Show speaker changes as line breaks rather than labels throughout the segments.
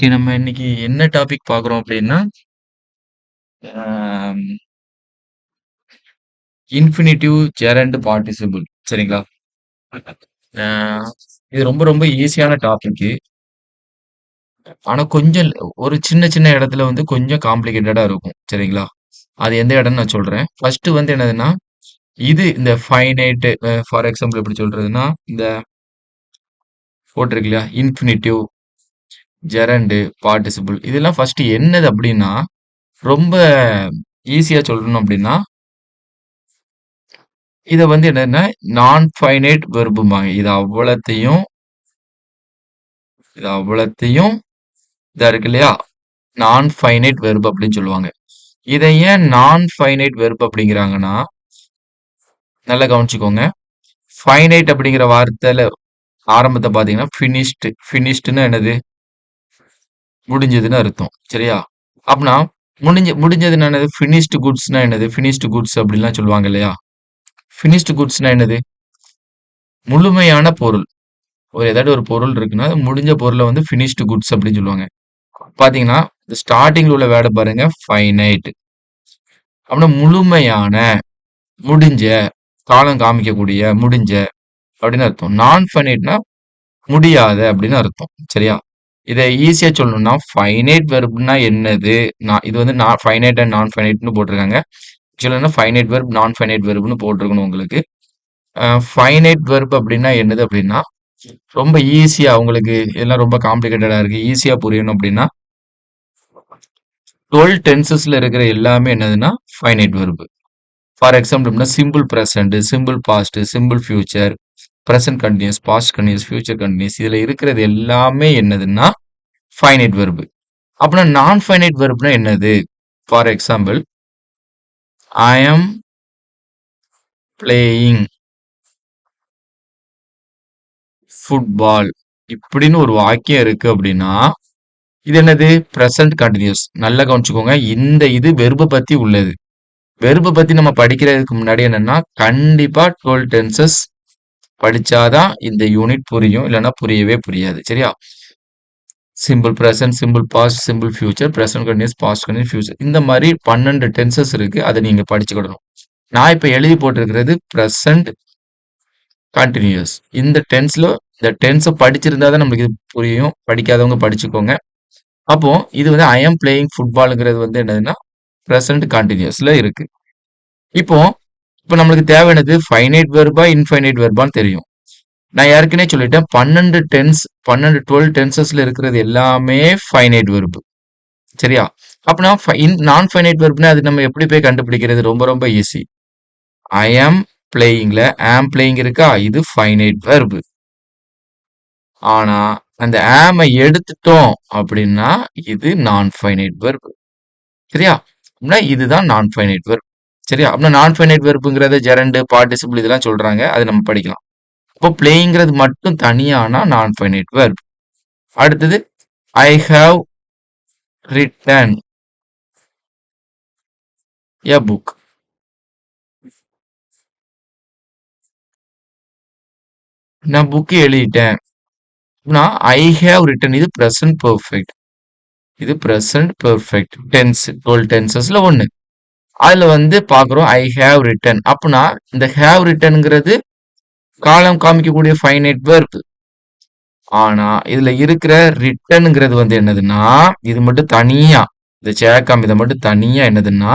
Okay. நம்ம இன்னைக்கு என்ன டாபிக் பார்க்குறோம் அப்படின்னா, அம் இன்ஃபினிட்டிவ், ஜெரண்ட், பார்ட்டிசிபிள் சரிங்களா? அ இது ரொம்ப ரொம்ப ஈஸியான டாபிக்கு. ஆனா கொஞ்சம் ஒரு சின்ன சின்ன இடத்துல வந்து கொஞ்சம் காம்ப்ளிகேட்டடா இருக்கும். சரிங்களா? அது எந்த இடம்னு நான் சொல்றேன். ஃபர்ஸ்ட்டு வந்து என்னதுன்னா, இது இந்த ஃபைனைட் ஃபார் எக்ஸாம்பிள் எப்படி சொல்றதுன்னா, இந்த போட்டிருக்கு இல்லையா? இன்ஃபினிட்டிவ், ஜெரண்ட், பார்ட்டிசிபிள் இதெல்லாம் ஃபர்ஸ்ட்டு என்னது அப்படின்னா, ரொம்ப ஈஸியா சொல்லணும் அப்படின்னா இத வந்து என்னன்னா, நான் ஃபைனைட் வெர்பும்பாங்க. இது அவ்வளத்தையும் இதா இருக்கு இல்லையா? நான் ஃபைனைட் வெர்ப் அப்படின்னு சொல்லுவாங்க. இத ஏன் நான் ஃபைனைட் வெர்ப் அப்படிங்கிறாங்கன்னா, நல்லா கவனிச்சுக்கோங்க. ஃபைனைட் அப்படிங்கிற வார்த்தையில ஆரம்பத்த பார்த்தீங்கன்னா, ஃபினிஷ்டுன்னா என்னது? முடிஞ்சதுன்னு அர்த்தம். சரியா? அப்பன்னா முடிஞ்சதுன்னா என்னது? ஃபினிஷ்டு குட்ஸ்னா என்னது? ஃபினிஷ்டு குட்ஸ் அப்படின்லாம் சொல்லுவாங்க இல்லையா? ஃபினிஷ்டு குட்ஸ்னா என்னது? முழுமையான பொருள். ஏதாட்டு ஒரு பொருள் இருக்குன்னா, அது முடிஞ்ச பொருள வந்து ஃபினிஷ்டு குட்ஸ் அப்படின்னு சொல்லுவாங்க. பாத்தீங்கன்னா, இந்த ஸ்டார்ட்டிங்ல உள்ள வேர்ட பாருங்க. ஃபைனைட். அப்படின்னா முழுமையான, முடிஞ்ச, காலம் காமிக்கக்கூடிய, முடிஞ்ச அப்படின்னு அர்த்தம். நான் ஃபைனைட்னா முடியாத அப்படின்னு அர்த்தம். சரியா? இத ஈஸியா சொல்லணும்னா, ஃபைனைட் வெர்ப்னா என்னது? இது வந்து ஃபைனைட் அண்ட் நான் ஃபைனைட்னு போட்டிருக்காங்க. ஆக்சுவலா ஃபைனைட் வெர்ப், நான் ஃபைனைட் வெர்ப்னு போட்டிருக்கணும் உங்களுக்கு. ஃபைனைட் வெர்ப் அப்படின்னா என்னது அப்படின்னா, ரொம்ப ஈஸியா உங்களுக்கு இதெல்லாம் ரொம்ப காம்ப்ளிகேட்டடா இருக்கு. ஈஸியா புரியணும் அப்படின்னா 12 டென்சஸ்ல இருக்கிற எல்லாமே என்னதுன்னா finite verb. For example simple present, simple past, simple future, present continuous, past continuous, future continuous இதுல இருக்கிறது எல்லாமே என்னதுன்னா ஃபைனைட் வெர்ப். அப்படின்னா நான் ஃபைனைட் வெர்ப்னா என்னது? ஃபார் எக்ஸாம்பிள் ஐ ஆம் பிளேயிங் ஃபுட்பால் இப்படின்னு ஒரு வாக்கியம் இருக்கு அப்படின்னா இது என்னது? Present continuous. நல்லா கவனிச்சுக்கோங்க. இது வெர்ப பத்தி உள்ளது. வெர்ப பத்தி நம்ம படிக்கிறதுக்கு முன்னாடி என்னன்னா, கண்டிப்பா 12 டென்சஸ் படிச்சாதான் இந்த யூனிட் புரியும். இல்லைன்னா புரியவே புரியாது. சரியா? Simple present, simple past, simple future, present continuous, past continuous, future இந்த மாதிரி 12 டென்சஸ் இருக்கு. அதை நீங்க படிச்சுக்கிடணும். நான் இப்ப எழுதி போட்டிருக்கிறது பிரசன்ட் கண்டினியூஸ். இந்த டென்ஸ படிச்சிருந்தா தான் நம்மளுக்கு இது புரியும். படிக்காதவங்க படிச்சுக்கோங்க. அப்போ இது வந்து ஐ ஆம் பிளேயிங் ஃபுட்பால்ங்கிறது வந்து என்னதுன்னா பிரசன்ட் கண்டினியூஸ்ல இருக்கு. இப்போ இப்போ நம்மளுக்கு தேவையானது ஃபைனைட் வெர்பா இன்ஃபைனைட் வெர்பான்னு தெரியும். நான் ஏற்கனவே சொல்லிட்டேன் 12 டென்சஸ்ல இருக்கிறது எல்லாமே ஃபைனைட் வெர்பு. சரியா? அப்பனா நான் ஃபைனைட் வெர்ப்னா அது நம்ம எப்படி போய் கண்டுபிடிக்கிறது? ரொம்ப ரொம்ப ஈஸி. ஐ ஆம் பிளேயிங்ல ஆம் பிளேயிங் இருக்கா? இது ஃபைனைட் வெர்பு. ஆனா அந்த ஆமை எடுத்துட்டோம் அப்படின்னா இது நான் ஃபைனைட் வெர்பு. சரியா? அப்படின்னா இதுதான் நான் ஃபைனைட் வெர்ப். சரியா? அப்படின்னா நான் ஃபைனைட் வெர்புங்கிறத ஜெரண்ட், பார்ட்டிசிபிள் இதெல்லாம் சொல்றாங்க. அது நம்ம படிக்கலாம். அப்போ பிளேயிங்கிறது மட்டும் தனியானா நான் ஃபைனைட் வெர்ப். அடுத்தது I have written a book. நான் புக் எழுதிட்டேன். ஐ ஹேவ் ரிட்டன் இது பிரசன்ட் பெர்ஃபெக்ட். இது பிரசன்ட் பெர்ஃபெக்ட் டென்ஸ் 12 டென்சஸ்ல ஒண்ணு. அதுல வந்து பாக்குறோம் ஐ ஹேவ் ரிட்டன். அப்படின்னா இந்த ஹேவ் ரிட்டன்ங்கிறது காலம் காமிக்கக்கூடிய ஃபைனைட் வெர்ப். ஆனா இதுல இருக்கிற ரிட்டன்ங்கிறது வந்து என்னதுன்னா இது மட்டும் தனியா இந்த சேர்க்காம இதை மட்டும் தனியா என்னதுன்னா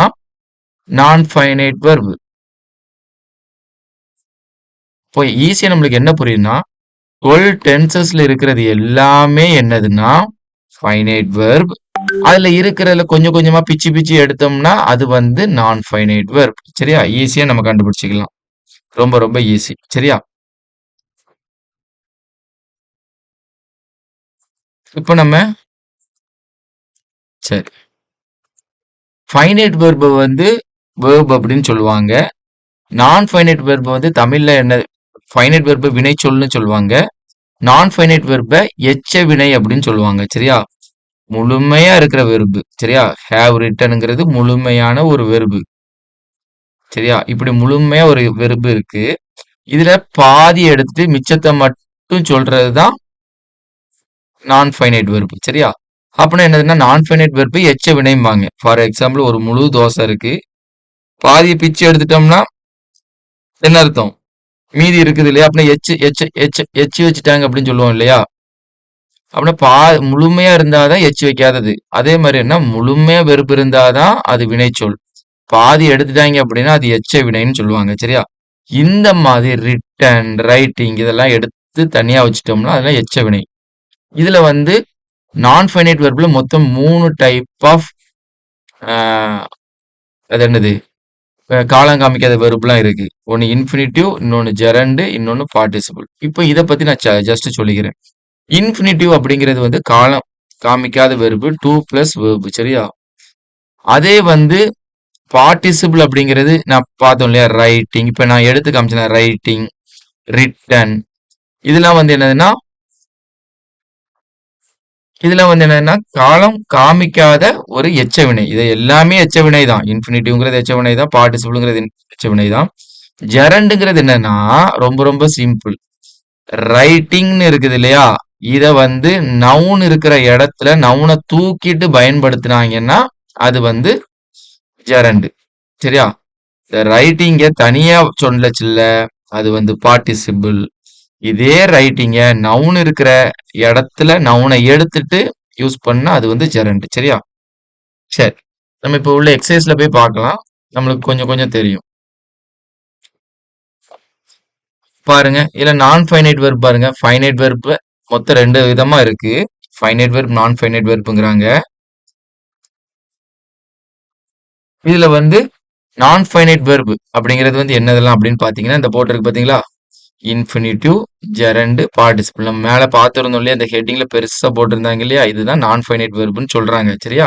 நான் ஃபைனைட் வெர்ப். இப்போ ஈஸியா நம்மளுக்கு என்ன புரியுதுன்னா 12 டென்சஸ்ல இருக்கிறது எல்லாமே என்னதுன்னா ஃபைனைட் வெர்ப். அதுல இருக்கிறதுல கொஞ்சம் கொஞ்சமா பிச்சு பிச்சு எடுத்தோம்னா அது வந்து நான் ஃபைனைட் வெர்ப். சரியா? ஈஸியா நம்ம கண்டுபிடிச்சிக்கலாம். ரொம்ப ரொம்ப ஈஸி. சரியா? இப்போ நம்ம சரி ஃபைனைட் வெர்ப வந்து வெர்ப் அப்படின்னு சொல்லுவாங்க. நான் ஃபைனைட் வெர்ப வந்து தமிழ்ல என்ன ஃபைனைட் வெர்ப வினைச்சொல்னு சொல்லுவாங்க. நான் ஃபைனைட் வெர்ப எச்ச வினை அப்படின்னு சொல்லுவாங்க. சரியா? முழுமையா இருக்கிற வெர்பு. சரியா? ஹேவ் ரிட்டன்ங்கிறது முழுமையான ஒரு வெர்பு. சரியா? இப்படி முழுமையா ஒரு வெர்பு இருக்கு. இதுல பாதி எடுத்துட்டு மிச்சத்தை மட்டும் சொல்றதுதான் நான் ஃபைனைட் வெர்பு. சரியா? அப்படின்னா என்னதுன்னா நான் ஃபைனைட் வெர்பு எச்ச வினைம்பாங்க. ஃபார் எக்ஸாம்பிள் ஒரு முழு தோசை இருக்கு. பாதியை பிச்சு எடுத்துட்டோம்னா என்ன அர்த்தம்? மீதி இருக்குது இல்லையா? அப்படின்னா எச்சு வச்சுட்டாங்க அப்படின்னு சொல்லுவோம் இல்லையா? அப்படின்னா முழுமையா இருந்தாதான் எச்சு வைக்காதது. அதே மாதிரி என்ன முழுமையா வெறுப்பு இருந்தாதான் அது வினைச்சொல். பாதி எடுத்துட்டாங்க அப்படின்னா அது எச்ச வினைன்னு சொல்லுவாங்க. சரியா? இந்த மாதிரி ரிட்டன் ரைட்டிங் இதெல்லாம் எடுத்து தனியா வச்சுட்டோம்னா அதெல்லாம் எச்ச வினை. இதுல வந்து நான் ஃபைனைட் வெர்ப்ல மொத்தம் 3 டைப் ஆஃப் அது என்னது காலம் காமிக்காத வெர்ப்லாம் இருக்கு. ஒன்னு இன்ஃபினிட்டிவ், இன்னொன்னு ஜெரண்டு, இன்னொன்னு பார்ட்டிசிபிள். இப்போ இதை பத்தி நான் ஜஸ்ட் சொல்லிக்கிறேன். இன்ஃபினிட்டிவ் அப்படிங்கிறது வந்து காலம் காமிக்காத வெர்பு 2 பிளஸ் வெர்பு. சரியா? அதே வந்து பார்ட்டிசிபிள் அப்படிங்கிறது நான் பார்த்தோம் இல்லையா? ரைட்டிங். இப்ப நான் எடுத்து காமிச்சேன் ரைட்டிங், ரிட்டன். இதெல்லாம் வந்து என்னதுன்னா காலம் காமிக்காத ஒரு எச்சவினை. இது எல்லாமே எச்சவினை தான். இன்ஃபினிட்டிவ்ங்கிறது எச்சவினை தான். பார்ட்டிசிபிள்ங்கிறது எச்சவினை தான். ஜெரண்டுங்கிறது என்னன்னா ரொம்ப ரொம்ப சிம்பிள். ரைட்டிங்னு இருக்குது இல்லையா? இத வந்து நவுன் இருக்கிற இடத்துல நவுனை தூக்கிட்டு பயன்படுத்தினாங்கன்னா அது வந்து ஜெரண்டு. சரியா? இந்த ரைட்டிங்க தனியா சொல்லச்சில்ல அது வந்து பார்ட்டிசிபிள். இதே ரைட்டிங்க நவுன் இருக்கிற இடத்துல நவுனை எடுத்துட்டு யூஸ் பண்ணா அது வந்து ஜெரண்ட். சரியா? சரி, நம்ம இப்போ உள்ள எக்ஸசைஸ்ல போய் பார்க்கலாம். நம்மளுக்கு கொஞ்சம் கொஞ்சம் தெரியும். பாருங்க, இதுல நான் ஃபைனைட் வெர்ப் பாருங்க. ஃபைனைட் வெர்ப் மொத்தம் 2 விதமா இருக்கு. ஃபைனைட் வெர்ப், நான் ஃபைனைட் வெர்ப்ங்கிறாங்க. இதுல வந்து நான் ஃபைனைட் வெர்ப் அப்படிங்கிறது வந்து என்னதெல்லாம் அப்படின்னு பாத்தீங்கன்னா இந்த போட்டிருக்கு பாத்தீங்களா? Infinitive, gerund, participle. நம்ம மேல பார்த்திருந்தோம் இல்லையா? இந்த ஹெட்டிங்ல பெருசா போட்டிருந்தாங்க இல்லையா? இதுதான் நான் ஃபைனைட் வெர்ப்னு சொல்றாங்க. சரியா?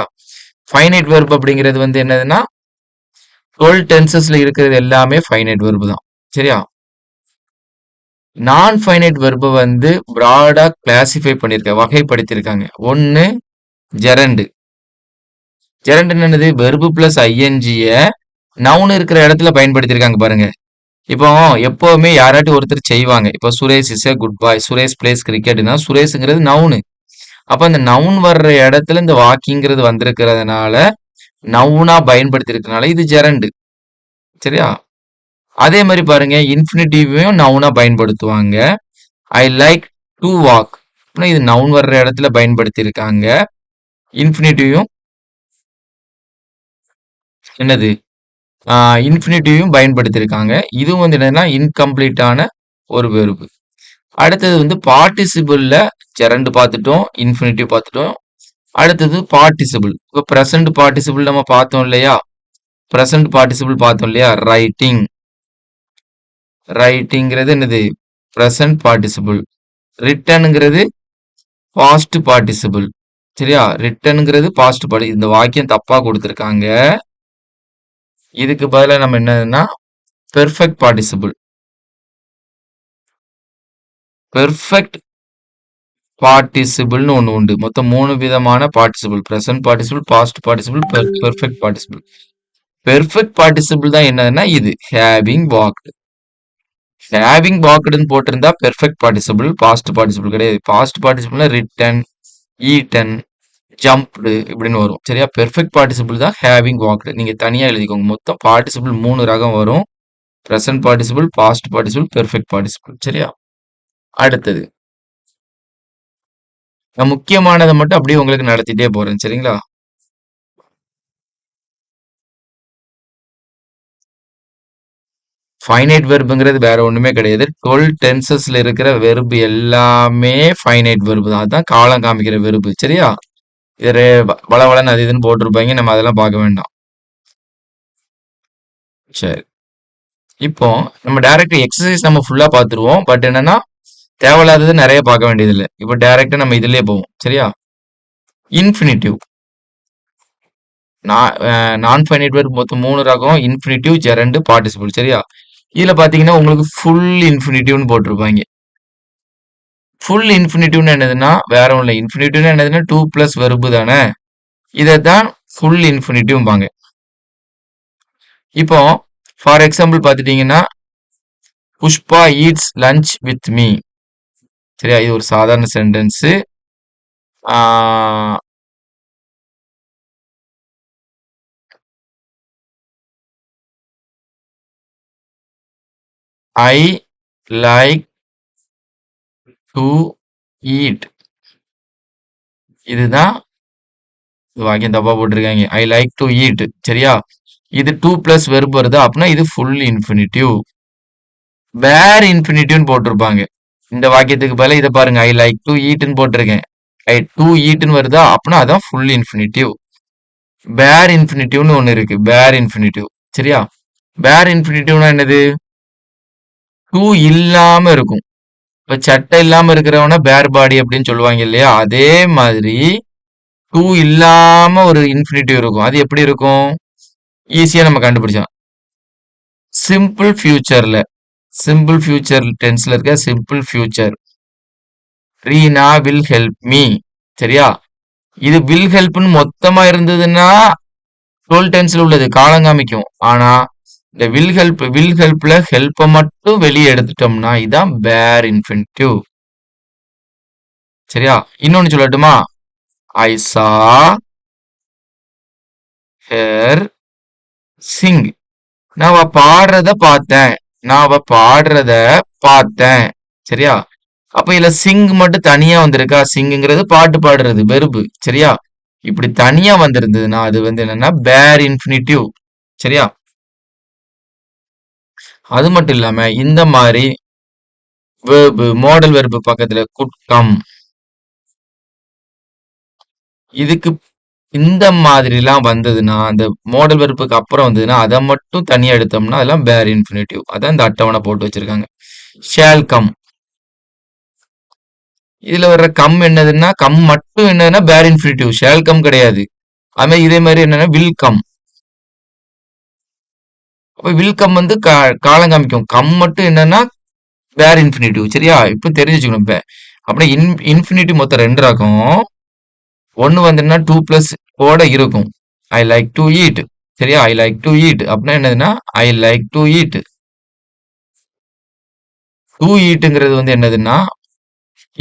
ஃபைனைட் வெர்ப் அப்படிங்கிறது வந்து என்னதுன்னா 12 டென்சஸ்ல இருக்கிறது எல்லாமே ஃபைனைட் வெர்ப் தான். சரியா? நான் ஃபைனைட் வெர்பை வந்து பிராடா கிளாசிஃபை பண்ணிருக்க வகைப்படுத்திருக்காங்க. ஒன்னு ஜெரண்ட். ஜெரண்ட் என்னது? வெர்பு பிளஸ் ஐஎன்ஜிய நவுன் இருக்கிற இடத்துல பயன்படுத்திருக்காங்க பாருங்க. இப்போ எப்பவுமே யாராட்டி ஒருத்தர் செய்வாங்க. இப்போ Suresh is a good boy, Suresh plays கிரிக்கெட்னா சுரேஷ்ங்கிறது நவுனு. அப்ப அந்த நவுன் வர்ற இடத்துல இந்த வாக்கிங்கிறது வந்திருக்கிறதுனால நவுனா பயன்படுத்தி இருக்கனால இது ஜெரண்டு. சரியா? அதே மாதிரி பாருங்க இன்ஃபினிட்டிவையும் நவுனா பயன்படுத்துவாங்க. ஐ லைக் டு வாக். இது நவுன் வர்ற இடத்துல பயன்படுத்தி இருக்காங்க. இன்ஃபினிட்டிவையும் என்னது இன்ஃபினிட்டிவையும் பயன்படுத்தியிருக்காங்க. இதுவும் வந்து என்னன்னா இன்கம்ப்ளீட்டான ஒரு வெர்பு. அடுத்தது வந்து பார்ட்டிசிபிள்ல ஜெரண்ட் பார்த்துட்டோம், இன்ஃபினிட்டிவ் பார்த்துட்டோம். அடுத்தது பார்ட்டிசிபிள். இப்போ ப்ரெசன்ட் பார்ட்டிசிபிள் நம்ம பார்த்தோம் இல்லையா? ப்ரெசன்ட் பார்ட்டிசிபிள் பார்த்தோம் இல்லையா? ரைட்டிங். ரைட்டிங்கிறது என்னது? Present participle. ரிட்டனுங்கிறது பாஸ்ட் பார்ட்டிசிபிள். சரியா? ரிட்டனுங்கிறது பாஸ்ட் பார்ட்டி. இந்த வாக்கியம் தப்பா கொடுத்துருக்காங்க. இதுக்கு பதிலா நம்ம என்னதுன்னா பெர்ஃபெக்ட் பார்ட்டிசிபிள். பெர்ஃபெக்ட் பார்ட்டிசிபிள்னு ஒன்று உண்டு. மொத்தம் 3 விதமான participle. Present participle, past participle, perfect participle. Perfect participle தான் என்னதுன்னா இது ஹேவிங் வாக்டு. ஹேவிங் வாக்டுன்னு போட்டிருந்தா பெர்ஃபெக்ட் பார்ட்டிசிபிள், பாஸ்ட் பார்ட்டிசிபிள் கிடையாது. பாஸ்ட் பார்ட்டிசிபிள்னா ரிட்டன், ஈட்டன், ஜம்ப்டு இப்படின்னு வரும். சரியா? பெர்ஃபெக்ட் பார்ட்டிசிபிள் தான் ஹேவிங் வாக்டு. நீங்க தனியா எழுதிக்கோங்க. மொத்தம் பார்ட்டிசிபிள் 3 ரகம் வரும். Present participle, past participle, perfect participle. சரியா? அடுத்தது நான் முக்கியமானதை மட்டும் அப்படியே உங்களுக்கு நடத்திட்டே போறேன். சரிங்களா? ஃபைனைட் வெர்புங்கிறது வேற ஒண்ணுமே கிடையாது. 12 டென்சஸ்ல இருக்கிற வெர்பு எல்லாமே ஃபைனைட் வெர்பு தான். அதுதான் காலம் காமிக்கிற வெர்பு. சரியா? இது வளவளன்னு அது இதுன்னு போட்டிருப்பாங்க. நம்ம அதெல்லாம் பார்க்க வேண்டாம். சரி, இப்போ நம்ம டைரக்ட் எக்ஸசைஸ் நம்ம ஃபுல்லா பார்த்துருவோம். பட் என்னன்னா தேவையில்லாதது நிறைய பார்க்க வேண்டியது இல்லை. இப்போ டைரக்டா நம்ம இதுலயே போவோம். சரியா? இன்ஃபினிட்டிவ். நான் ஃபைனைட் வெர்ப் மொத்தம் 3 ரகம். Infinitive, gerund, participle. சரியா? இதுல பாத்தீங்கன்னா உங்களுக்கு ஃபுல் இன்ஃபினிட்டிவ்னு போட்டிருப்பாங்க. ஃபுல் இன்ஃபினிட்டிவ்னு என்னதுன்னா வேற ஒன்றும் இல்லை. இன்ஃபினிட்டிவ்னு என்னதுன்னா 2 பிளஸ் வெர்பு தானே. இதைத்தான் ஃபுல் இன்ஃபினிட்டிவ்பாங்க. இப்போ ஃபார் எக்ஸாம்பிள் பார்த்துட்டீங்கன்னா Pushpa eats lunch with me. சரியா? இது ஒரு சாதாரண sentence. I like to eat. இதுதான் வாக்கியம் தப்பா போட்டிருக்காங்க. ஐ லைக் டு ஈட். சரியா? இது 2 பிளஸ் வெர்ப் வருது அப்படின்னா இது ஃபுல் இன்ஃபினிட்டிவ். வேர் இன்ஃபினிட்டிவ்னு போட்டிருப்பாங்க. இந்த வாக்கியத்துக்கு பதிலா இதை பாருங்க. ஐ லைக் டு ஈட்னு போட்டிருக்கேன். ஐ டு ஈட்னு வருதா அப்படின்னா அதான் ஃபுல் இன்ஃபினிட்டிவ். பேர் இன்ஃபினிட்டிவ்னு ஒண்ணு இருக்கு. பேர் இன்ஃபினிட்டிவ். சரியா? பேர் இன்ஃபினிட்டிவ்னா என்னது? டூ இல்லாம இருக்கும். இப்ப சட்டை இல்லாம இருக்கிறவன பேர் பாடி அப்படின்னு சொல்லுவாங்க இல்லையா? அதே மாதிரி டூ இல்லாம ஒரு இன்ஃபினிட்டிவ் இருக்கும். அது எப்படி இருக்கும்? ஈஸியா நம்ம கண்டுபிடிச்சோம். சிம்பிள் ஃபியூச்சர்ல, சிம்பிள் ஃபியூச்சர் டென்ஸ்ல இருக்க simple future. Reena will help me. சரியா? இது வில் ஹெல்ப்னு மொத்தமா இருந்ததுன்னா 12 டென்ஸ்ல உள்ளது காலம் காமிக்கும். ஆனா இந்த வில் ஹெல்ப்ல ஹெல்ப்பை மட்டும் வெளியே எடுத்துட்டோம்னா இதான் பேர் இன்ஃபினிட்டிவ். சரியா? இன்னொன்னு சொல்லட்டுமா? ஐ சா ஹெர் சிங். நான் அவ பாடுறத பார்த்தேன். நான் அவ பாடுறத பார்த்தேன். சரியா? அப்ப இதுல சிங் மட்டும் தனியா வந்திருக்கா? சிங்குங்கிறது பாட்டு பாடுறது வெறுப்பு. சரியா? இப்படி தனியா வந்திருந்ததுன்னா அது வந்து என்னன்னா பேர் இன்ஃபினிட்டிவ். சரியா? அது மட்டும் இல்லாம இந்த மாதிரி வெர்பு மாடல் வெர்பு பக்கத்துல குட் கம், இதுக்கு இந்த மாதிரிலாம் வந்ததுன்னா அந்த மாடல் வெர்புக்கு அப்புறம் வந்ததுன்னா அதை மட்டும் தனியா எடுத்தோம்னா அதெல்லாம் பேர் இன்ஃபினிட்டிவ். அதான் இந்த அட்டவணை போட்டு வச்சிருக்காங்க. ஷேல் கம், இதுல வர்ற கம் என்னதுன்னா கம் மட்டும் என்னதுன்னா பேர் இன்ஃபினிட்டிவ். ஷேல் கம் கிடையாது. அது மாதிரி இதே மாதிரி என்னன்னா வில் கம். அப்ப வில் கம் வந்து காலம் காமிக்கும். கம் மட்டும் என்னன்னா பேர் இன்ஃபினிட்டிவ். சரியா? இப்போ தெரிஞ்சு வச்சுக்கணும். இப்ப அப்படியே இன்ஃபினிட்டிவ் மொத்தம் 2 ரகம். ஒன்னு வந்துன்னா 2 பிளஸ் ஓட இருக்கும். I like to eat. சரியா? ஐ லைக் டு ஈட் அப்படின்னா என்னதுன்னா I like to eat. To ஈட்டுங்கிறது வந்து என்னதுன்னா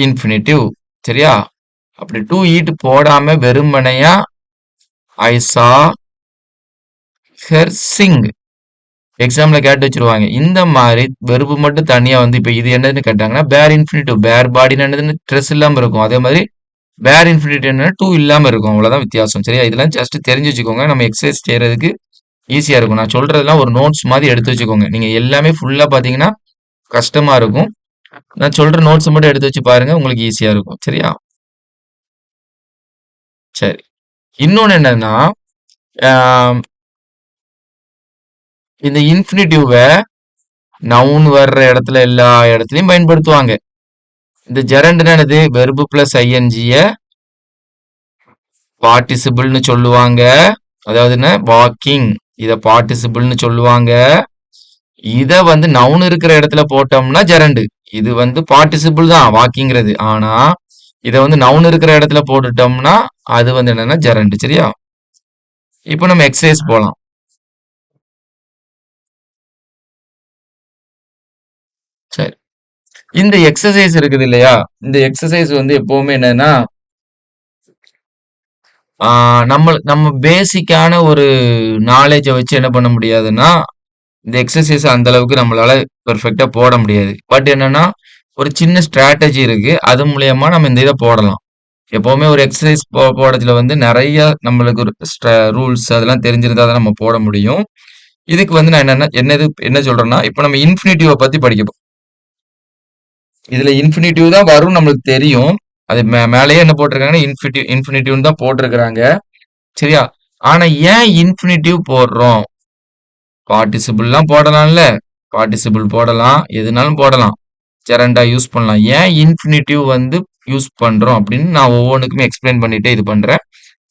இன்ஃபினிட்டிவ். சரியா? அப்படி டு ஈட் போடாம வெறுமனையா ஐ சா ஹெர் சிங். எக்ஸாம்ல கேட்டு வச்சிருவாங்க. இந்த மாதிரி வெறுப்பு மட்டும் தனியா வந்து இப்ப இது என்னதுன்னு கேட்டாங்கன்னா பேர் இன்ஃபினிட்டிவ். பேர் பாடின்னு என்னதுன்னு ஸ்ட்ரெஸ் இல்லாம இருக்கும். அதே மாதிரி பேர் இன்ஃபினிட்டிவ் என்னன்னா டூ இல்லாம இருக்கும். அவ்வளவுதான் வித்தியாசம். சரியா? இதெல்லாம் ஜஸ்ட் தெரிஞ்சு வச்சுக்கோங்க. நம்ம எக்ஸசைஸ் செய்யறதுக்கு ஈஸியா இருக்கும். நான் சொல்றதெல்லாம் ஒரு நோட்ஸ் மாதிரி எடுத்து வச்சுக்கோங்க. நீங்க எல்லாமே ஃபுல்லா பாத்தீங்கன்னா கஷ்டமா இருக்கும். நான் சொல்ற நோட்ஸ் மட்டும் எடுத்து வச்சு பாருங்க. உங்களுக்கு ஈஸியா இருக்கும். சரியா? சரி. இன்னொன்னு என்னன்னா ஆஹ் இந்த இன்ஃபினிட்டிவ் நவுன் வர்ற இடத்துல எல்லா இடத்துலயும் பயன்படுத்துவாங்க. இந்த ஜெரண்ட்னா என்னது? வெர்பு பிளஸ் ஐஎன்ஜிய பார்ட்டிசிபிள்னு சொல்லுவாங்க. அதாவது என்ன? வாக்கிங். இத பார்ட்டிசிபிள்னு சொல்லுவாங்க. இத வந்து நவுன் இருக்கிற இடத்துல போட்டோம்னா ஜெரண்டு. இது வந்து பார்ட்டிசிபிள் தான் வாக்கிங்கிறது. ஆனா இத வந்து நவுன் இருக்கிற இடத்துல போட்டுட்டோம்னா அது வந்து என்னன்னா ஜெரண்டு. சரியா? இப்போ நம்ம எக்ஸசைஸ் போலாம். சரி. இந்த எக்ஸசைஸ் இருக்குது இல்லையா? இந்த எக்ஸசைஸ் வந்து எப்பவுமே என்னன்னா நம்ம பேசிக்கான ஒரு நாலேஜ வச்சு என்ன பண்ண முடியாதுன்னா இந்த எக்ஸசைஸ் அந்த அளவுக்கு நம்மளால பெர்ஃபெக்ட்டா போட முடியாது. பட் என்னன்னா ஒரு சின்ன ஸ்ட்ராட்டஜி இருக்கு. அது மூலியமா நம்ம இந்த இதை போடலாம். எப்பவுமே ஒரு எக்ஸசைஸ் போடுறதுல வந்து நிறைய நம்மளுக்கு ஒரு ரூல்ஸ் அதெல்லாம் தெரிஞ்சிருந்தா தான் நம்ம போட முடியும். இதுக்கு வந்து நான் என்ன சொல்றேன்னா இப்போ நம்ம இன்ஃபினிட்டிவ பத்தி படிக்க இதுல இன்ஃபினிட்டிவ் தான் வரும் நம்மளுக்கு தெரியும். அது மேலேயே என்ன போட்டிருக்காங்கன்னா இன்ஃபினிட்டிவ்னு தான் போட்டிருக்கிறாங்க. சரியா? ஆனா ஏன் இன்ஃபினிட்டிவ் போடுறோம்? பார்ட்டிசிபிள்லாம் போடலாம்ல. பார்ட்டிசிபிள் போடலாம். எதுனாலும் போடலாம். ஜெரண்டா யூஸ் பண்ணலாம். ஏன் இன்ஃபினிட்டிவ் வந்து யூஸ் பண்றோம் அப்படின்னு நான் ஒவ்வொன்றுக்குமே எக்ஸ்பிளைன் பண்ணிட்டே இது பண்றேன்.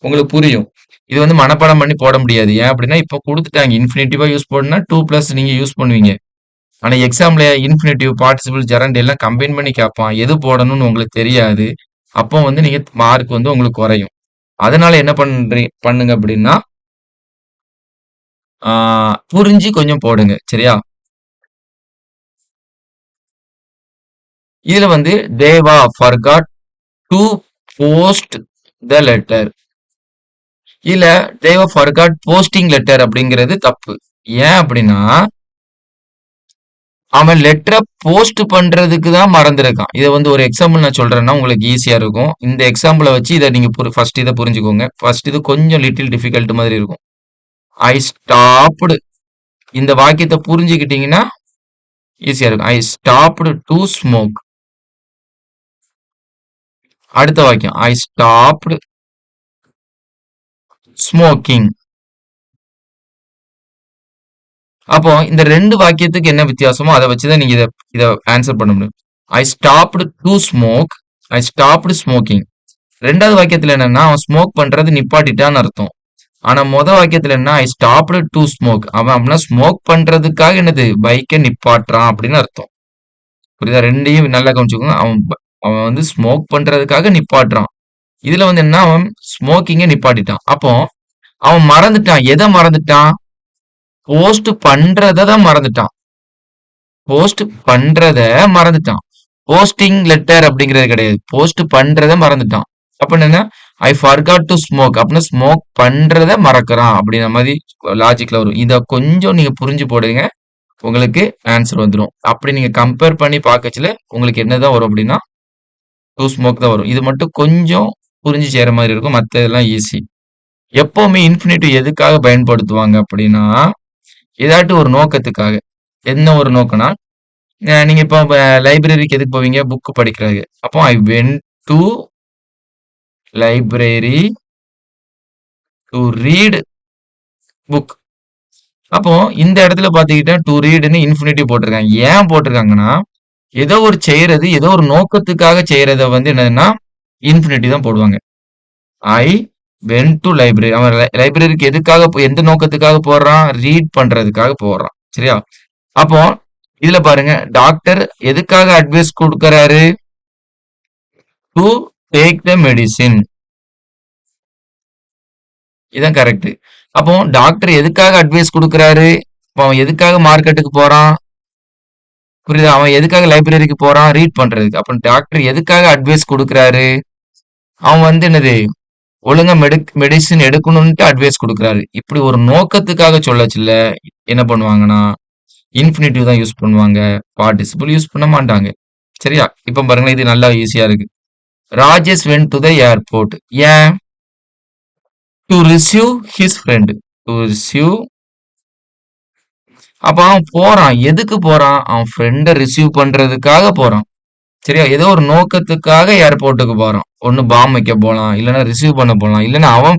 உங்களுக்கு புரியும். இது வந்து மனப்பாடம் பண்ணி போட முடியாது. ஏன் அப்படின்னா இப்போ கொடுத்துட்டாங்க. இன்ஃபினிட்டிவா யூஸ் பண்ணா 2 பிளஸ் நீங்க யூஸ் பண்ணுவீங்க. ஆனா எக்ஸாம்ல இன்ஃபினிட்டிவ், பார்ட்டிசிபிள், ஜெரண்ட் எல்லாம் கம்பைன் பண்ணி கேட்பான். எது போடணும்னு உங்களுக்கு தெரியாது. அப்போ வந்து நீங்க மார்க் வந்து உங்களுக்கு குறையும். அதனால என்ன பண்ணுங்க அப்படின்னா புரிஞ்சு கொஞ்சம் போடுங்க. சரியா? இதுல வந்து தேவா forgot to post the letter. இல்ல தேவா forgot posting letter அப்படிங்கிறது தப்பு. ஏன் அப்படின்னா அவன் லெட்டரை போஸ்ட் பண்றதுக்கு தான் மறந்துருக்கான். இதை வந்து ஒரு எக்ஸாம்பிள் நான் சொல்றேன்னா உங்களுக்கு ஈஸியா இருக்கும். இந்த எக்ஸாம்பிளை வச்சு இதை நீங்க ஃபர்ஸ்ட் இதை புரிஞ்சுக்கோங்க. ஃபர்ஸ்ட் இது கொஞ்சம் லிட்டில் டிஃபிகல்ட் மாதிரி இருக்கும். ஐ ஸ்டாப்டு இந்த வாக்கியத்தை புரிஞ்சுக்கிட்டீங்கன்னா ஈஸியா இருக்கும். ஐ ஸ்டாப்டு டு ஸ்மோக். அடுத்த வாக்கியம் ஐ ஸ்டாப்டு ஸ்மோக்கிங். அப்போ இந்த ரெண்டு வாக்கியத்துக்கு என்ன வித்தியாசமோ அதை வச்சுதான் நீங்க இதை ஆன்சர் பண்ண முடியும். ஐ stopped to smoke, I stopped smoking. ரெண்டாவது வாக்கியத்துல என்னன்னா அவன் ஸ்மோக் பண்றது நிப்பாட்டிட்டான்னு அர்த்தம். ஆனா வாக்கியத்துல என்ன ஐ ஸ்டாப்டு டு ஸ்மோக், அவன் அப்படின்னா ஸ்மோக் பண்றதுக்காக என்னது பைக்கை நிப்பாட்டுறான் அப்படின்னு அர்த்தம். புரியுதா? ரெண்டையும் நல்லா கவனிச்சுக்கோங்க. அவன் வந்து ஸ்மோக் பண்றதுக்காக நிப்பாட்டுறான். இதுல வந்து என்ன அவன் ஸ்மோக்கிங்க நிப்பாட்டிட்டான். அப்போ அவன் மறந்துட்டான். எதை மறந்துட்டான்? போஸ்ட் பண்றத தான் மறந்துட்டான். போஸ்ட் பண்றத மறந்துட்டான். போஸ்டிங் லெட்டர் அப்படிங்கிறது கிடையாது. போஸ்ட் பண்றத மறந்துட்டான். அப்ப என்ன ஐ ஃபர்காட் டு ஸ்மோக் அப்படின்னா ஸ்மோக் பண்றத மறக்கிறான் அப்படிங்கிற மாதிரி லாஜிக்ல வரும். இத கொஞ்சம் நீங்க புரிஞ்சு போடுங்க, உங்களுக்கு ஆன்சர் வந்துடும். அப்படி நீங்க கம்பேர் பண்ணி பார்க்கச்சுல உங்களுக்கு என்னதான் வரும் அப்படின்னா டு ஸ்மோக் தான் வரும். இது மட்டும் கொஞ்சம் புரிஞ்சு சேர மாதிரி இருக்கும். மத்த இதெல்லாம் ஈஸி. எப்பவுமே இன்ஃபினிட்டிவ் எதுக்காக பயன்படுத்துவாங்க அப்படின்னா ஏதாட்டும் ஒரு நோக்கத்துக்காக. என்ன ஒரு நோக்கம்னா நீங்க இப்போ லைப்ரரிக்கு எதுக்கு போவீங்க? புக் படிக்கிறது. அப்போ I went to library to read book. அப்போ இந்த இடத்துல பாத்தீங்கன்னா டு ரீட்னு இன்ஃபினிட்டிவ் போட்டிருக்காங்க. ஏன் போட்டிருக்காங்கன்னா ஏதோ ஒரு செய்யறது, ஏதோ ஒரு நோக்கத்துக்காக செய்யறத வந்து என்னதுன்னா இன்ஃபினிட்டிவ் தான் போடுவாங்க. I went to library. அவன் லைப்ரரிக்கு எதுக்காக எந்த நோக்கத்துக்காக போடுறான்? ரீட் பண்றதுக்காக போடுறான். சரியா? அப்போ இதுல பாருங்க டாக்டர் எதுக்காக அட்வைஸ் கொடுக்கறாரு? To take the medicine. இதான் கரெக்ட். அப்போ டாக்டர் எதுக்காக அட்வைஸ் கொடுக்கறாரு? அவன் எதுக்காக மார்க்கெட்டுக்கு போறான்? புரியுதா? அவன் எதுக்காக லைப்ரரிக்கு போறான்? ரீட் பண்றதுக்கு. அப்ப டாக்டர் எதுக்காக அட்வைஸ் கொடுக்கறாரு? அவன் வந்து என்னது ஒழுங்கா மெடிசின் எடுக்கணும்ட்டு அட்வைஸ் கொடுக்கறாரு. இப்படி ஒரு நோக்கத்துக்காக சொல்லச்சுல என்ன பண்ணுவாங்கன்னா இன்ஃபினிட்டிவ் தான் யூஸ் பண்ணுவாங்க. பார்ட்டிசிபிள் யூஸ் பண்ண மாட்டாங்க. சரியா? இப்ப பாருங்க இது நல்லா ஈஸியா இருக்கு. Rajesh went to the airport. ஏன்? To receive his friend. To receive. அப்ப அவன் போறான். எதுக்கு போறான்? அவன் ஃப்ரெண்டை ரிசீவ் பண்றதுக்காக போறான். சரியா? ஏதோ ஒரு நோக்கத்துக்காக ஏர்போர்ட்டுக்கு போறான். ஒன்னு பாம் வைக்க போலாம், இல்லைன்னா ரிசீவ் பண்ண போலாம், இல்லைன்னா அவன்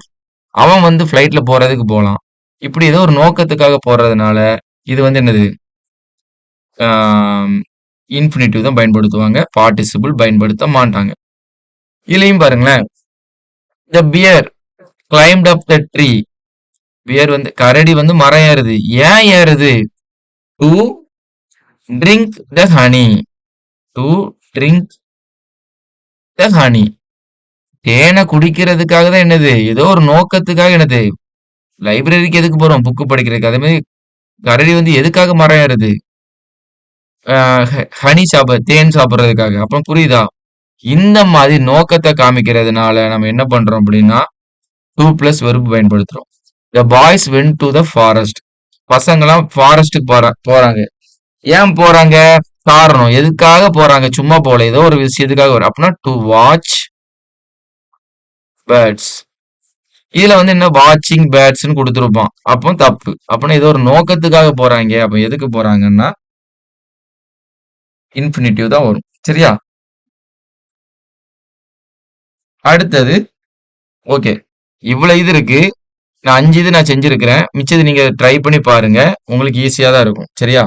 அவன் வந்து ஃபிளைட்ல போறதுக்கு போலாம். இப்படி ஏதோ ஒரு நோக்கத்துக்காக போறதுனால இது வந்து என்னது இன்ஃபினிட்டிவ் தான் பயன்படுத்துவாங்க. பார்ட்டிசிபிள் பயன்படுத்த மாட்டாங்க. இதுலயும் பாருங்களேன், the bear climbed up the tree. Bear வந்து கரடி வந்து மரம் ஏறுது. ஏன் ஏறுது? To drink the honey. To drink the honey. தேனை குடிக்கிறதுக்காக தான் என்னது ஏதோ ஒரு நோக்கத்துக்காக என்னது லைப்ரரிக்கு எதுக்கு போறோம்? புக்கு படிக்கிறதுக்கு. அதே மாதிரி கரடி வந்து எதுக்காக மரம் ஏறுது? ஹனி தேன் சாப்பிடுறதுக்காக. அப்புறம் புரியுதா? இந்த மாதிரி நோக்கத்தை காமிக்கிறதுனால நம்ம என்ன பண்றோம் அப்படின்னா டூ பிளஸ் வெர்பு பயன்படுத்துறோம். த boys vent to the forest. பசங்களாம் ஃபாரஸ்ட்டுக்கு போறாங்க. ஏன் போறாங்க? காரணம். எதுக்காக போறாங்க? சும்மா போல, ஏதோ ஒரு விஷயத்துக்காக வரும். அப்படின்னா டு வாட்ச் பேர்ட்ஸ். இதுல வந்து என்ன வாட்சிங் பேர்ட்ஸ்னு கொடுத்துருப்பான். அப்போ தப்பு. அப்படின்னா ஏதோ ஒரு நோக்கத்துக்காக போறாங்க. அப்ப எதுக்கு போறாங்கன்னா இன்ஃபினிட்டிவ் தான் வரும். சரியா? அடுத்தது ஓகே, இவ்வளவு இது இருக்கு. நான் 5 இது நான் செஞ்சிருக்கிறேன். மிச்சது நீங்க ட்ரை பண்ணி பாருங்க. உங்களுக்கு ஈஸியா தான் இருக்கும். சரியா?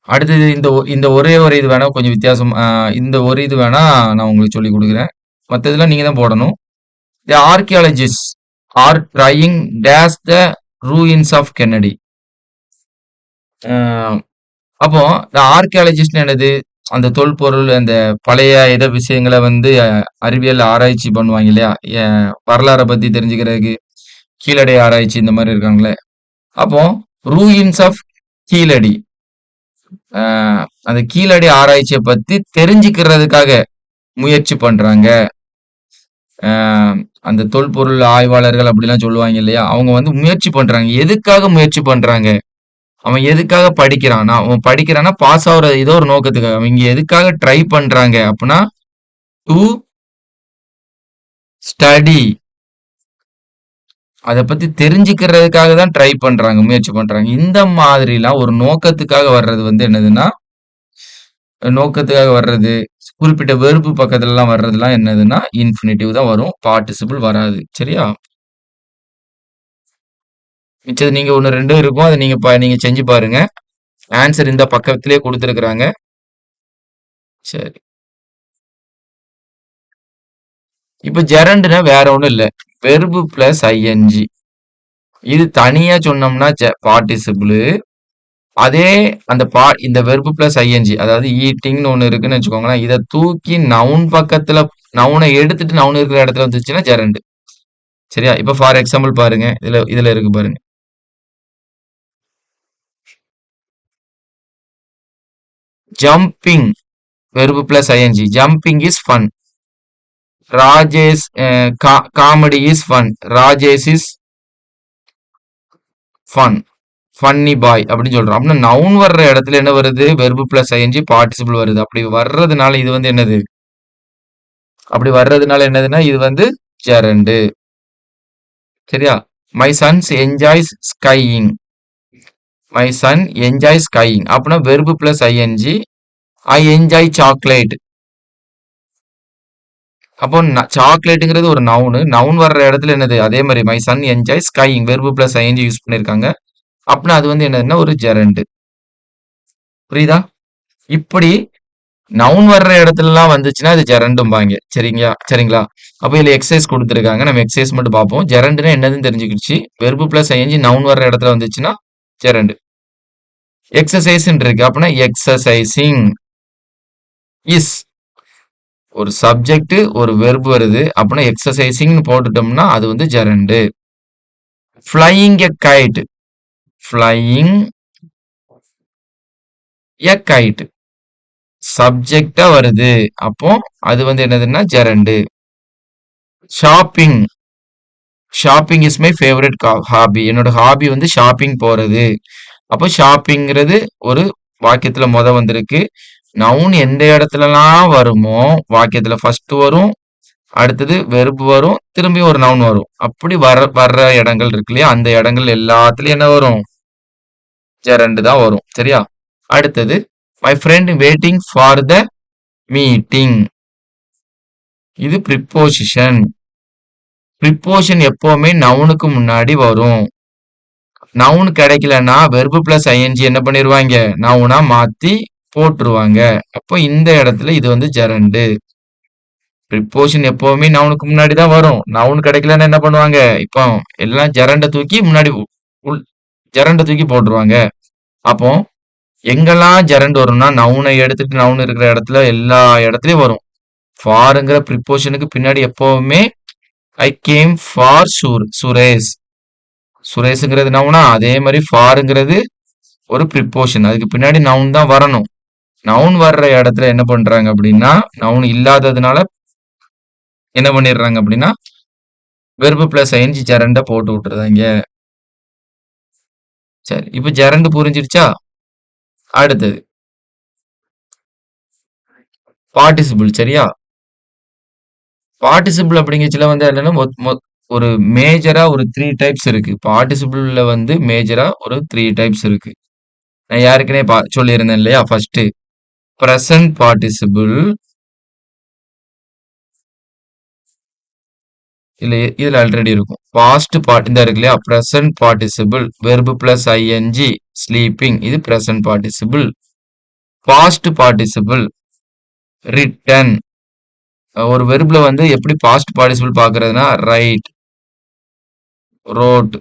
அடுத்தது இந்த ஒரே ஒரு இது வேணா கொஞ்சம் வித்தியாசம். இந்த ஒரு இது வேணா நான் உங்களுக்கு சொல்லி கொடுக்குறேன். மற்றதெல்லாம் நீங்க தான் போடணும். The archaeologist are trying dash the ruins of Kennedy. அப்போ த ஆர்கியாலஜிஸ்ட் என்னது? அந்த தொல்பொருள், அந்த பழைய இட விஷயங்களை வந்து அறிவியல் ஆராய்ச்சி பண்ணுவாங்க இல்லையா? வரலாறை பத்தி தெரிஞ்சுக்கிறதுக்கு கீழடி ஆராய்ச்சி இந்த மாதிரி இருக்காங்களே. அப்போ ரூயின்ஸ் ஆஃப் கீழடி, அந்த கீழடி ஆராய்ச்சியை பத்தி தெரிஞ்சுக்கிறதுக்காக முயற்சி பண்றாங்க. அந்த தொல்பொருள் ஆய்வாளர்கள் அப்படிலாம் சொல்லுவாங்க இல்லையா? அவங்க வந்து முயற்சி பண்றாங்க. எதுக்காக முயற்சி பண்றாங்க? அவன் எதுக்காக படிக்கிறானா? அவன் படிக்கிறான்னா பாஸ் ஆகுற ஏதோ ஒரு நோக்கத்துக்காக. அவங்க எதுக்காக ட்ரை பண்றாங்க அப்படின்னா, டு ஸ்டடி. அத பத்தி தெரிஞ்சுக்கிறதுக்காக தான் ட்ரை பண்றாங்க, முயற்சி பண்றாங்க. இந்த மாதிரிலாம் ஒரு நோக்கத்துக்காக வர்றது வந்து என்னதுன்னா, நோக்கத்துக்காக வர்றது, குறிப்பிட்ட வெர்பு பக்கத்துலலாம் வர்றதுலாம் என்னதுன்னா, இன்ஃபினிட்டிவ் தான் வரும். பார்ட்டிசிபிள் வராது. சரியா? மிச்சது நீங்க 1, 2 இருக்கும். அத நீங்க செஞ்சு பாருங்க. ஆன்சர் இந்த பக்கத்திலேயே குடுத்திருக்கிறாங்க. சரி. இப்ப ஜெரண்ட்னா வேற ஒண்ணும் இல்ல. Verb plus I N G. இது தனியா சொன்னோம்னா பார்ட்டிசிபிள். அதே இந்த வெர்பு பிளஸ் ஐஎன்ஜி, அதாவது ஈட்டிங்னு ஒண்ணு இருக்குன்னு வச்சுக்கோங்களேன். இத தூக்கி நவுன் பக்கத்துல, நவுனை எடுத்துட்டு நவுன் இருக்கிற இடத்துல வந்துச்சுன்னா ஜெரண்ட். சரியா? இப்ப ஃபார் எக்ஸாம்பிள் பாருங்க. இதுல இருக்கு பாருங்க. Jumping verb plus ING. Jumping is fun. Rajesh comedy is fun. Rajesh is fun. Funny boy அப்படின்னு சொல்றோம். அப்படின்னா நவுன் வர்ற இடத்துல என்ன வருது? வெர்பு பிளஸ் ஐஎன்ஜி பார்ட்டிசிபிள் வருது. அப்படி வர்றதுனால இது வந்து என்னது? அப்படி வர்றதுனால என்னதுன்னா இது வந்து ஜெரண்டு. சரியா? My sons enjoys skiing. My son enjoy skiing. அப்படின்னா verb plus ING. I enjoy chocolate. அப்போ சாக்லேட்டுங்கிறது ஒரு நவுனு. நவுன் வர்ற இடத்துல என்னது? அதே மாதிரி my son enjoy skiing. Verb plus I N G use பண்ணிருக்காங்க. அப்படின்னா அது வந்து என்னதுன்னா ஒரு ஜெரண்டு. புரியுதா? இப்படி நவுன் வர்ற இடத்துலலாம் வந்துச்சுன்னா அது ஜெரண்டும்பாங்க. சரிங்களா? அப்ப இதுல எக்ஸசைஸ் கொடுத்துருக்காங்க. நம்ம எக்ஸசைஸ் மட்டும் பார்ப்போம். ஜெரண்டுனா என்னதுன்னு தெரிஞ்சுக்கிடுச்சு. வெர்பு பிளஸ் ஐஎன்ஜி நவுன் வர்ற இடத்துல வந்துச்சுன்னா ஜெரண்டு. எக்ஸசைஸ் இருக்கு. அப்படின்னா எக்ஸசைசிங் இஸ். ஒரு சப்ஜெக்ட் ஒரு வெர்பு வருது. அப்படின்னா எக்ஸசைசிங்னு போட்டுட்டோம்னா அது வந்து ஜெரண்டு. ஃப்ளையிங் எ கைட். ஃப்ளையிங் எ கைட் சப்ஜெக்டா வருது. அப்போ அது வந்து என்னதுன்னா gerund. Shopping. Shopping is my favourite hobby. என்னோட ஹாபி வந்து ஷாப்பிங் போறது. அப்போ ஷாப்பிங்கிறது ஒரு வாக்கியத்துல வந்திருக்கு. நவுன் எந்த இடத்துலலாம் வருமோ வாக்கியத்துல ஃபர்ஸ்ட் வரும், அடுத்தது வெர்பு வரும், திரும்பி ஒரு நவுன் வரும். அப்படி வர்ற இடங்கள் இருக்கு இல்லையா? அந்த இடங்கள் எல்லாத்துலயும் என்ன வரும்? ஜெரண்டு தான் வரும். சரியா? அடுத்தது my friend waiting for the meeting. இது ப்ரிப்போசிஷன். ப்ரிப்போசிஷன் எப்பவுமே நவுனுக்கு முன்னாடி வரும். நவுன் கிடைக்கலன்னா வெர்பு பிளஸ் ஐஎன்ஜி என்ன பண்ணிருவாங்க? நவுனா மாத்தி போட்டுருவாங்க. அப்போ இந்த இடத்துல இது வந்து ஜெரண்டு. ப்ரிப்போசிஷன் எப்பவுமே நவுனுக்கு முன்னாடி தான் வரும். நவுன் கிடைக்கலன்னா என்ன பண்ணுவாங்க? இப்போ எல்லாம் ஜெரண்ட தூக்கி முன்னாடி ஜெரண்ட தூக்கி போட்டுருவாங்க. அப்போ எங்கெல்லாம் ஜெரண்ட் வரும்னா நவுனை எடுத்துட்டு நவுன் இருக்கிற இடத்துல எல்லா இடத்துலயும் வரும். ஃபாருங்கிற ப்ரிப்போசிஷனுக்கு பின்னாடி எப்பவுமே ஐ கேம் ஃபார் சுரேஷ். சுரேஷுங்கிறது நவுனா, அதே மாதிரி ஃபாருங்கிறது ஒரு ப்ரிப்போஷன். அதுக்கு பின்னாடி நவுன் தான் வரணும். நவுன் வர்ற இடத்துல என்ன பண்றாங்க அப்படின்னா, நவுன் இல்லாததுனால என்ன பண்ணிடுறாங்க அப்படின்னா வெர்பு பிளஸ் ஐஎன்ஜி ஜெரண்ட போட்டு விட்டுருதாங்க. சரி, இப்ப ஜெரண்டு புரிஞ்சிருச்சா? அடுத்தது பார்ட்டிசிபிள். சரியா? பார்ட்டிசிபிள் அப்படிங்கச்சுல வந்து என்னன்னா ஒரு மேஜரா ஒரு 3 டைப்ஸ் இருக்கு. பார்ட்டிசிபிள்ல வந்து மேஜரா ஒரு 3 டைப்ஸ் இருக்கு. நான் ஏற்கனவே சொல்லியிருந்தேன் இல்லையா? First present participle. இதுல ஆல்ரெடி இருக்கும். பாஸ்ட் பார்ட் இந்த இருக்கு இல்லையா? Present participle verb plus ING sleeping. இது present participle. Past participle written. ஒரு வெர்ப்ல வந்து எப்படி பாஸ்ட் பார்ட்டிசிபிள் பாக்குறதுனா ரைட், ரோட்,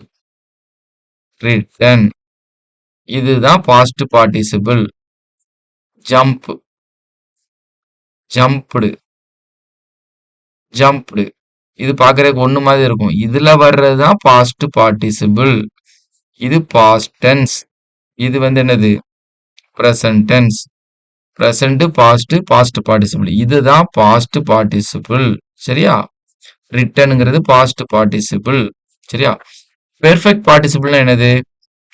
ரிட்டன். இதுதான் past participle. Jump, jumped, jumped. இது பாக்குறதுக்கு ஒண்ணு மாதிரி இருக்கும். இதுல வர்றதுதான் பாஸ்ட் பார்ட்டிசிபிள். இது பாஸ்ட் டென்ஸ். இது வந்து என்னது? Present tense. Present, past, past participle. இதுதான் பாஸ்ட் பார்ட்டிசிபிள். சரியா? ரிட்டன்ங்கிறது பாஸ்ட் பார்ட்டிசிபிள். சரியா? பெர்ஃபெக்ட் பார்ட்டிசிபிள்னா என்னது?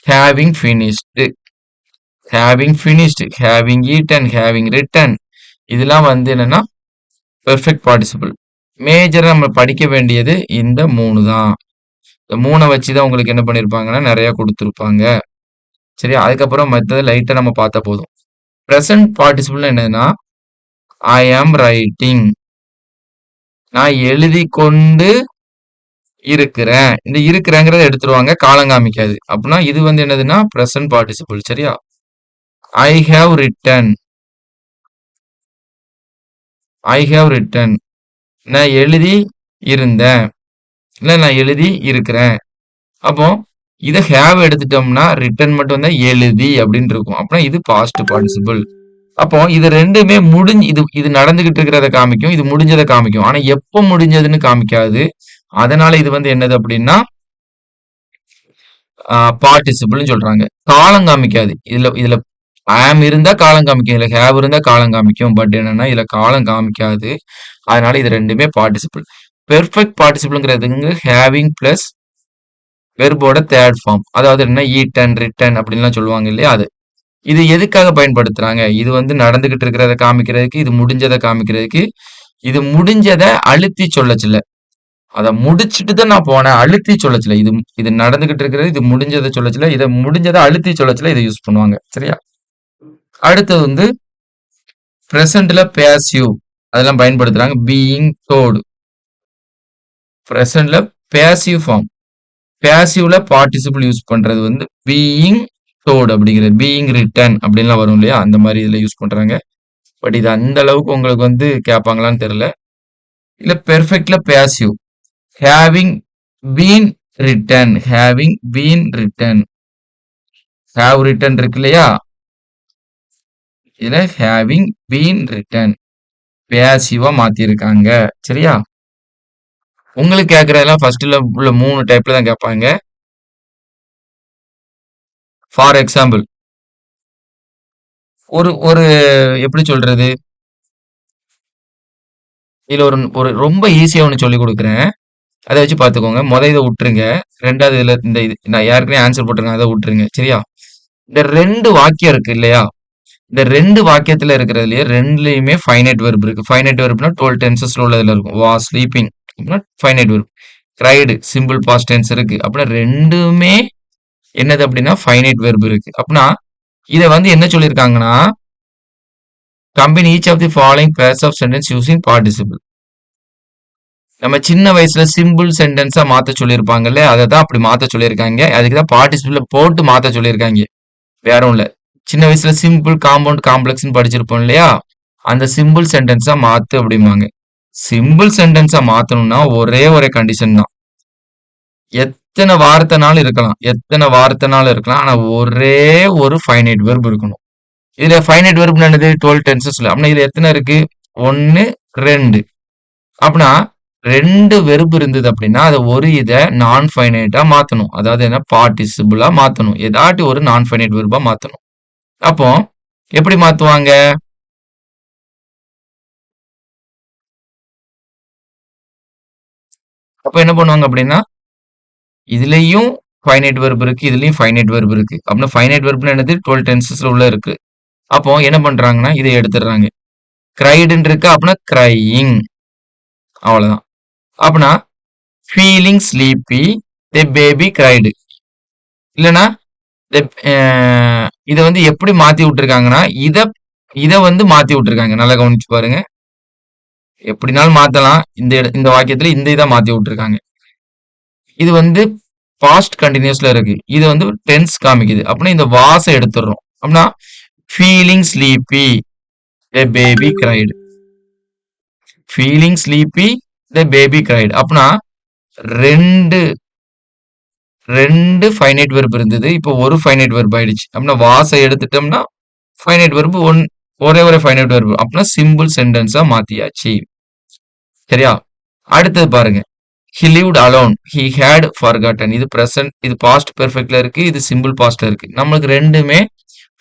Having finished. Having finished, having eaten, having written, இதெல்லாம் வந்து என்னன்னா பெர்ஃபெக்ட் பார்ட்டிசிபிள். மேஜரா நம்ம படிக்க வேண்டியது இந்த 3 தான். இந்த 3 வச்சு தான் உங்களுக்கு என்ன பண்ணியிருப்பாங்கன்னா நிறைய கொடுத்துருப்பாங்க. சரியா? அதுக்கப்புறம் மத்தது லைட்டா நம்ம பார்த்தா போதும். பிரசன்ட் பார்ட்டிசிபிள் என்னதுன்னா ஐ ஆம் ரைட்டிங், நான் எழுதி கொண்டு இருக்கிறேன். இந்த இருக்கிறேங்கிறத எடுத்துருவாங்க, காலம் காமிக்காது. அப்படின்னா இது வந்து என்னதுன்னா பிரசன்ட் பார்ட்டிசிபிள். சரியா? I have written, I have written, நான் எழுதி இருந்தேன், இல்ல நான் எழுதி இருக்கிறேன். அப்போ இதை ஹேவ் எடுத்துட்டோம்னா ரிட்டன் மட்டும் வந்தா எழுதி அப்படின்னு இருக்கும். அப்படின்னா இது பாஸ்ட் பார்ட்டிசிபிள். அப்போ இது ரெண்டுமே முடிஞ்சு இது இது நடந்துகிட்டு இருக்கிறத காமிக்கும், இது முடிஞ்சதை காமிக்கும். ஆனா எப்போ முடிஞ்சதுன்னு காமிக்காது. அதனால இது வந்து என்னது அப்படின்னா பார்ட்டிசிபிள்னு சொல்றாங்க. காலம் காமிக்காது. இதுல இதுல ஆம் இருந்தா காலம் காமிக்கும், இதுல ஹேவ் இருந்தா காலம் காமிக்கும். பட் என்னன்னா இதுல காலம் காமிக்காது. அதனால இது ரெண்டுமே பார்ட்டிசிபிள். பெர்ஃபெக்ட் பார்ட்டிசிபிள்ங்கிறதுங்க ஹேவிங் பிளஸ் வெர்போட தேர்ட் ஃபார்ம். அதாவது என்ன ஈட்டன், ரிட்டன் அப்படின்லாம் சொல்லுவாங்க இல்லையா? அது இது எதுக்காக பயன்படுத்துறாங்க? இது வந்து நடந்துகிட்டு இருக்கிறத காமிக்கிறதுக்கு, இது முடிஞ்சதை காமிக்கிறதுக்கு. இது முடிஞ்சதை அழுத்தி சொல்லச்சுல, அதை முடிச்சுட்டு தான் நான் போனேன், அழுத்தி சொல்லச்சுல. இது இது நடந்துகிட்டு இருக்கிறது, இது முடிஞ்சதை சொல்லச்சுல, இதை முடிஞ்சதை அழுத்தி சொல்லச்சுல இதை யூஸ் பண்ணுவாங்க. சரியா? அடுத்தது வந்து பிரசன்ட்ல பேசிவ் அதெல்லாம் பயன்படுத்துறாங்க. பீயிங் டோல்டு, பிரசன்ட்ல பேசிவ் ஃபார்ம். பேசிவ்ல பார்ட்டிசிபிள் யூஸ் பண்றது வந்து பீயிங் டோல்டு அப்படிங்கிறது, பீயிங் ரிட்டன் அப்படின்லாம் வரும் இல்லையா? அந்த மாதிரி இதுல யூஸ் பண்றாங்க. பட் இது அந்த அளவுக்கு உங்களுக்கு வந்து கேட்பாங்களான்னு தெரியல. இல்ல பெர்ஃபெக்ட்ல passive, having been written, having been written, have written இருக்கு இல்லையா? இதுல ஹேவிங் பீன் ரிட்டன் பேசிவா மாத்திருக்காங்க. சரியா? உங்களுக்கு கேட்கறதெல்லாம் ஃபர்ஸ்ட்ல உள்ள 3 டைப்ல தான் கேட்பாங்க. ஃபார் எக்ஸாம்பிள், ஒரு ஒரு எப்படி சொல்றது, இதுல ஒரு ஒரு ரொம்ப ஈஸியா ஒன்று சொல்லி கொடுக்குறேன், அதை வச்சு பார்த்துக்கோங்க. இதை விட்டுருங்க. ரெண்டாவது இதுல இந்த இது நான் ஏற்கனவே ஆன்சர் போட்டிருக்கேன், அதை விட்டுருங்க. சரியா? இந்த 2 வாக்கியம் இருக்கு இல்லையா? இந்த 2 வாக்கியத்துல இருக்கிறதுலயே 2லயுமே ஃபைனைட் வெர்ப் இருக்கு. ஃபைனைட் வெர்ப்னா 12 டென்சஸ்ல உள்ளதுல இருக்கும். வாஸ் ஸ்லீப்பிங் அப்படின்னா finite verb. Rode simple past tense இருக்கு. அப்படின்னா ரெண்டுமே என்னது அப்படின்னா ஃபைனைட் வெர்ப் இருக்கு. அப்படின்னா இதை வந்து என்ன சொல்லியிருக்காங்கன்னா combine each of the following pairs of sentence using participle. நம்ம சின்ன வயசுல சிம்பிள் சென்டென்ஸா மாத்த சொல்லியிருப்பாங்கல்ல, அதை தான் அப்படி மாத்த சொல்லியிருக்காங்க. அதுக்கு தான் பார்ட்டிசிபிள் போட்டு மாத்த சொல்லியிருக்காங்க, வேற ஒண்ணும் இல்ல. சின்ன வயசுல சிம்பிள், காம்பவுண்ட், காம்ப்ளெக்ஸ்னு படிச்சிருப்போம் இல்லையா? அந்த சிம்பிள் சென்டென்ஸா மாத்து அப்படிம்பாங்க. சிம்பிள் சென்டென்ஸா மாத்தணும்னா ஒரே ஒரு கண்டிஷன் தான். எத்தனை வார்த்தைனாலும் இருக்கலாம், எத்தனை வார்த்தைனாலும் இருக்கலாம். ஆனா ஒரே ஒரு ஃபைனைட் வெர்ப் இருக்கணும். இதுல ஃபைனைட் வெர்ப் என்னது 12 டென்சஸ்ல. அப்படின்னா இதுல எத்தனை இருக்கு? 1 2. அப்படின்னா 2 வெர்ப் இருந்தது அப்படின்னா அதை ஒரு இதை நான் ஃபைனைட்டா மாத்தணும். அதாவது என்ன பார்ட்டிசிபிளா மாத்தணும். ஏதாட்டி ஒரு நான் ஃபைனைட் வெர்பா மாத்தணும். அப்போ எப்படி மாத்துவாங்க? அப்ப என்ன பண்ணுவாங்க அப்படின்னா இதுலயும் ஃபைனைட் வெர்ப் இருக்கு, இதுலயும் ஃபைனைட் வெர்ப் இருக்கு. அப்படின்னா ஃபைனைட் வெர்ப்னு என்னது 12 டென்சஸ்ல உள்ள இருக்கு. அப்போ என்ன பண்றாங்கன்னா இதை எடுத்துடுறாங்க. கிரைடுன்னு இருக்கு அப்படின்னா கிரையிங், அவ்வளவுதான். அப்படின்னா ஃபீலிங் ஸ்லீப்பி தி பேபி கிரைடு. இல்லைன்னா இதை வந்து எப்படி மாத்தி விட்டுருக்காங்கன்னா இதை இதை வந்து மாத்தி விட்டுருக்காங்க. நல்லா கவனிச்சு பாருங்க. எப்படினாலும் மாத்தலாம். இந்த வாக்கியத்துல இந்த இதை மாத்தி விட்டுருக்காங்க. இது வந்து பாஸ்ட் கண்டினியூஸ்ல இருக்கு, இது வந்து டென்ஸ் காமிக்குது. அப்படின்னா இந்த வாசை எடுத்துடுறோம். அப்படின்னா ஃபீலிங் ஸ்லீப்பி தி பேபி கிரைடு, ஃபீலிங் ஸ்லீப்பி தி பேபி கிரைடு. அப்படின்னா ரெண்டு ரெண்டு ஃபைனைட் வெர்ப் இருந்தது, இப்போ ஒரு ஃபைனைட் வெர்ப் ஆயிடுச்சு. அப்படின்னா வாசை எடுத்துட்டோம்னா ஃபைனைட் வெர்ப் ஒரே ஒரு ஃபைனைட் வெர்ப். அப்படின்னா சிம்பிள் சென்டென்ஸா மாத்தியாச்சு. சரியா? அடுத்தது பாருங்க, he lived alone, he had forgotten. இது present, இது past perfectல இருக்கு, இது simple pastல இருக்கு. நம்மளுக்கு ரெண்டுமே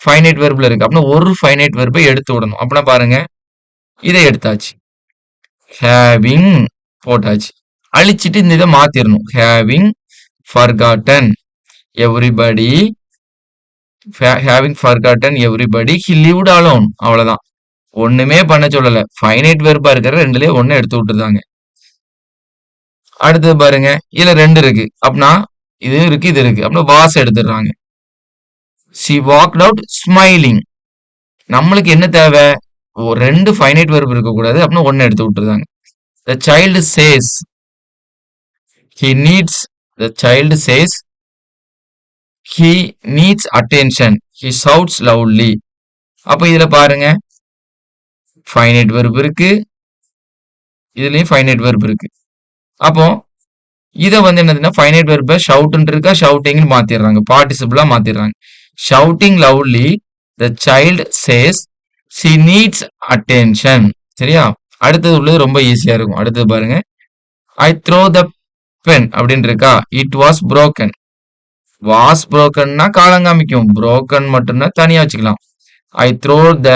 finite verbல இருக்கு. அப்படின்னா ஒரு finite verbை எடுத்து விடணும். அப்படின்னா பாருங்க, இதை எடுத்தாச்சு, having போட்டாச்சு. அழிச்சிட்டு இந்த இதை மாத்திரணும், having forgotten everybody having forgotten everybody he lived alone அவ்வளவுதான். ஒண்ணுமே பண்ண சொல்லல. ஃபைனைட் வெர்பா இருக்கிற ரெண்டுலயே ஒண்ணு எடுத்து விட்டுருந்தாங்க. அடுத்தது பாருங்க. இதுல ரெண்டு இருக்கு. அப்படின்னா இது இருக்கு இது இருக்கு. அப்படின்னா வாஸ் எடுத்துடுறாங்க. she walked out smiling. நம்மளுக்கு என்ன தேவை? ரெண்டு ஃபைனைட் வெர்ப் இருக்கக்கூடாது. அப்படின்னா ஒண்ணு எடுத்து விட்டுருந்தாங்க. the child says he needs the child says he needs attention. he shouts loudly. அப்ப இதுல பாருங்க ஃபைனைட் வெர்ப் இருக்கு. இதுலயும் ஃபைனைட் வெர்ப் இருக்கு. அப்போ இத வந்து என்னதுன்னா ஃபைனைட் வெர்ப ஷவுட்னு இருக்கா ஷவுட்டிங்னு மாத்திடுறாங்க. பார்ட்டிசிபிளா மாத்திடுறாங்க. Shouting lovely the child says she needs attention. சரியா? அடுத்தது உள்ளது ரொம்ப ஈஸியா இருக்கும். அடுத்தது பாருங்க. ஐ த்ரோ த பென் அப்படின்னு இருக்கா. It was broken. வாஸ் brokenனா காலங்காமிக்கும். broken மட்டும்னா தனியா வச்சுக்கலாம். I throw the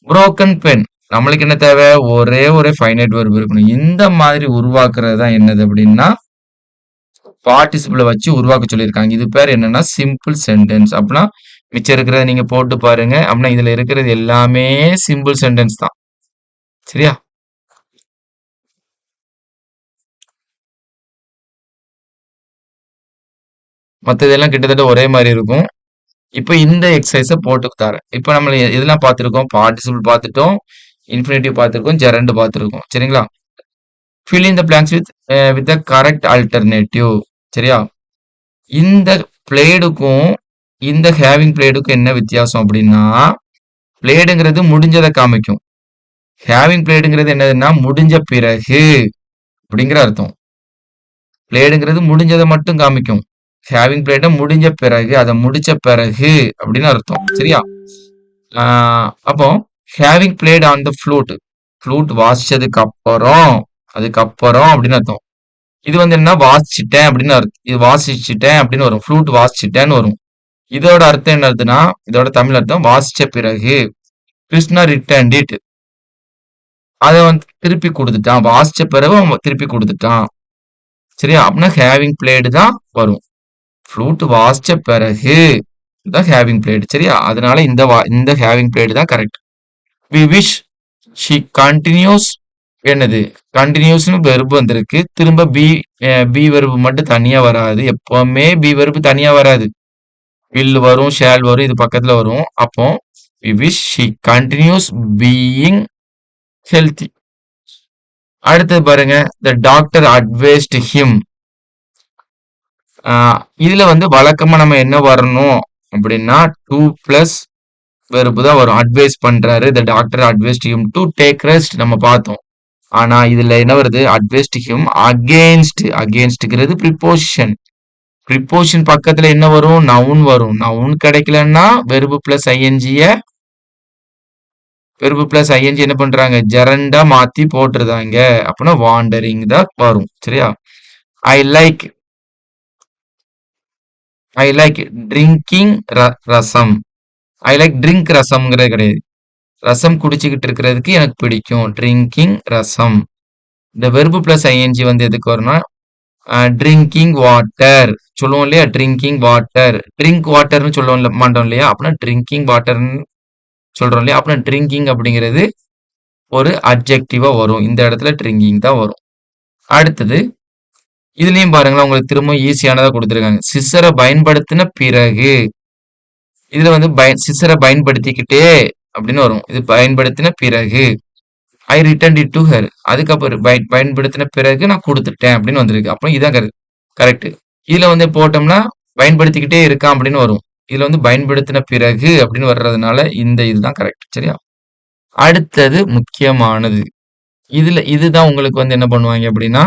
broken pen. நம்மளுக்கு என்ன தேவை? ஒரே ஒரு ஃபைனைட் வெர்ப் இருக்கணும். இந்த மாதிரி உருவாக்குறது தான் என்னது அப்படின்னா பார்ட்டிசிபிள வச்சு உருவாக்க சொல்லியிருக்காங்க. இது பேர் என்னன்னா சிம்பிள் சென்டென்ஸ். அப்படின்னா மிச்சம் இருக்கிறத நீங்க போட்டு பாருங்க. அப்படின்னா இதுல இருக்கிறது எல்லாமே சிம்பிள் சென்டென்ஸ் தான். சரியா? மத்ததெல்லாம் கிட்டத்தட்ட ஒரே மாதிரி இருக்கும். இப்ப இந்த எக்ஸசைஸ போட்டு தரேன். இப்ப நம்ம எதெல்லாம் பார்த்திருக்கோம்? பார்ட்டிசிபிள் பார்த்துட்டோம், இன்ஃபினிட்டிவ் பார்த்திருக்கோம், ஜெரண்ட் பார்த்திருக்கோம். சரிங்களா? fill in the blanks with the correct alternative. சரியா? இந்த பிளேடுக்கும் இந்த ஹேவிங் பிளேடுக்கும் என்ன வித்தியாசம் அப்படின்னா பிளேடுங்கிறது முடிஞ்சதை காமிக்கும். ஹேவிங் பிளேடுங்கிறது என்னதுன்னா முடிஞ்ச பிறகு அப்படிங்கிற அர்த்தம். பிளேடுங்கிறது முடிஞ்சதை மட்டும் காமிக்கும். ஹேவிங் பிளேட முடிஞ்ச பிறகு அதை முடிச்ச பிறகு அப்படின்னு அர்த்தம். சரியா? அப்போ having played on the flute. Flute வாசிச்சதுக்கு அப்புறம் அதுக்கப்புறம் அப்படின்னு அர்த்தம். இது வந்து என்ன வாசிச்சிட்டேன் அப்படின்னு அர்த்தம். இது வாசிச்சுட்டேன் அப்படின்னு வரும். ஃப்ளூட் வாசிச்சிட்டேன்னு வரும். இதோட அர்த்தம் என்ன அர்த்தம்னா இதோட தமிழ் அர்த்தம் வாசிச்ச பிறகு. Krishna returned it. அதை வந்து திருப்பி கொடுத்துட்டான். வாசிச்ச பிறகு அவன் திருப்பி கொடுத்துட்டான். சரியா? அப்படின்னா ஹேவிங் பிளேடு தான் வரும். ஃப்ளூட் வாசிச்ச பிறகு தான் ஹேவிங் பிளேடு. சரியா? அதனால இந்த ஹேவிங் பிளேடு தான் correct. We wish she continues. என்னது கண்டினியூஸ்னு வெர்பு வந்திருக்கு. திரும்ப பி வெர்பு மட்டும் தனியா வராது. எப்பவுமே பி வெர்பு தனியா வராது. வில் வரும், ஷேல் வரும், இது பக்கத்துல வரும். அப்போ we wish she continues being healthy. அடுத்தது பாருங்க. The doctor advised him. இதுல வந்து வழக்கமா நம்ம என்ன வரணும் அப்படின்னா 2+ வெர்பு தான் வரும். அட்வைஸ் பண்றாரு. The doctor advised him to take rest நம்ம பார்த்தோம். ஆனா இதுல என்ன வருது? Advised him against. அகெயின்ஸ்ட்ங்கிறது ப்ரிப்போசிஷன். ப்ரிப்போசிஷன் பக்கத்துல என்ன வரும்? நவுன் வரும். நவுன் கிடைக்கலன்னா வெர்பு பிளஸ் ஐஎன்ஜி என்ன பண்றாங்க? ஜெரண்டா மாத்தி போட்டுருதாங்க. அப்படின்னா வாண்டரிங் தான் வரும். சரியா? I like drinking rasam. I like drink ரசம்ங்கிறது கிடையாது. ரசம் குடிச்சுக்கிட்டு இருக்கிறதுக்கு எனக்கு பிடிக்கும். ட்ரிங்கிங் ரசம். இந்த வெர்பு பிளஸ் ஐஎன்ஜி வந்து எதுக்கு வரும்னா ட்ரிங்கிங் வாட்டர் சொல்லுவோம் இல்லையா? Drinking water. ட்ரிங்க் வாட்டர்னு சொல்லுவோம் மாட்டோம் இல்லையா? அப்படின்னா ட்ரிங்கிங் வாட்டர்னு சொல்றோம் இல்லையா? அப்படின்னா ட்ரிங்கிங் அப்படிங்கிறது ஒரு அட்ஜெக்டிவா வரும். இந்த இடத்துல ட்ரிங்கிங் தான் வரும். அடுத்தது இதுலயும் பாருங்களேன், உங்களுக்கு திரும்ப ஈஸியானதா கொடுத்துருக்காங்க. சிசரை பயன்படுத்தின பிறகு. இதுல வந்து சிசரை பயன்படுத்திக்கிட்டே அப்படின்னு வரும். இது பயன்படுத்தின பிறகு. ஐ ரிட்டர்ன் இட் டு ஹர். அதுக்கப்புறம் பயன்படுத்தின பிறகு நான் கொடுத்துட்டேன் அப்படின்னு வந்திருக்கு. அப்புறம் இதான் கரெக்ட். இதுல வந்து போட்டோம்னா பயன்படுத்திக்கிட்டே இருக்கான் அப்படின்னு வரும். இதுல வந்து பயன்படுத்தின பிறகு அப்படின்னு வர்றதுனால இந்த இதுதான் கரெக்ட். சரியா? அடுத்தது முக்கியமானது. இதுதான் உங்களுக்கு வந்து என்ன பண்ணுவாங்க அப்படின்னா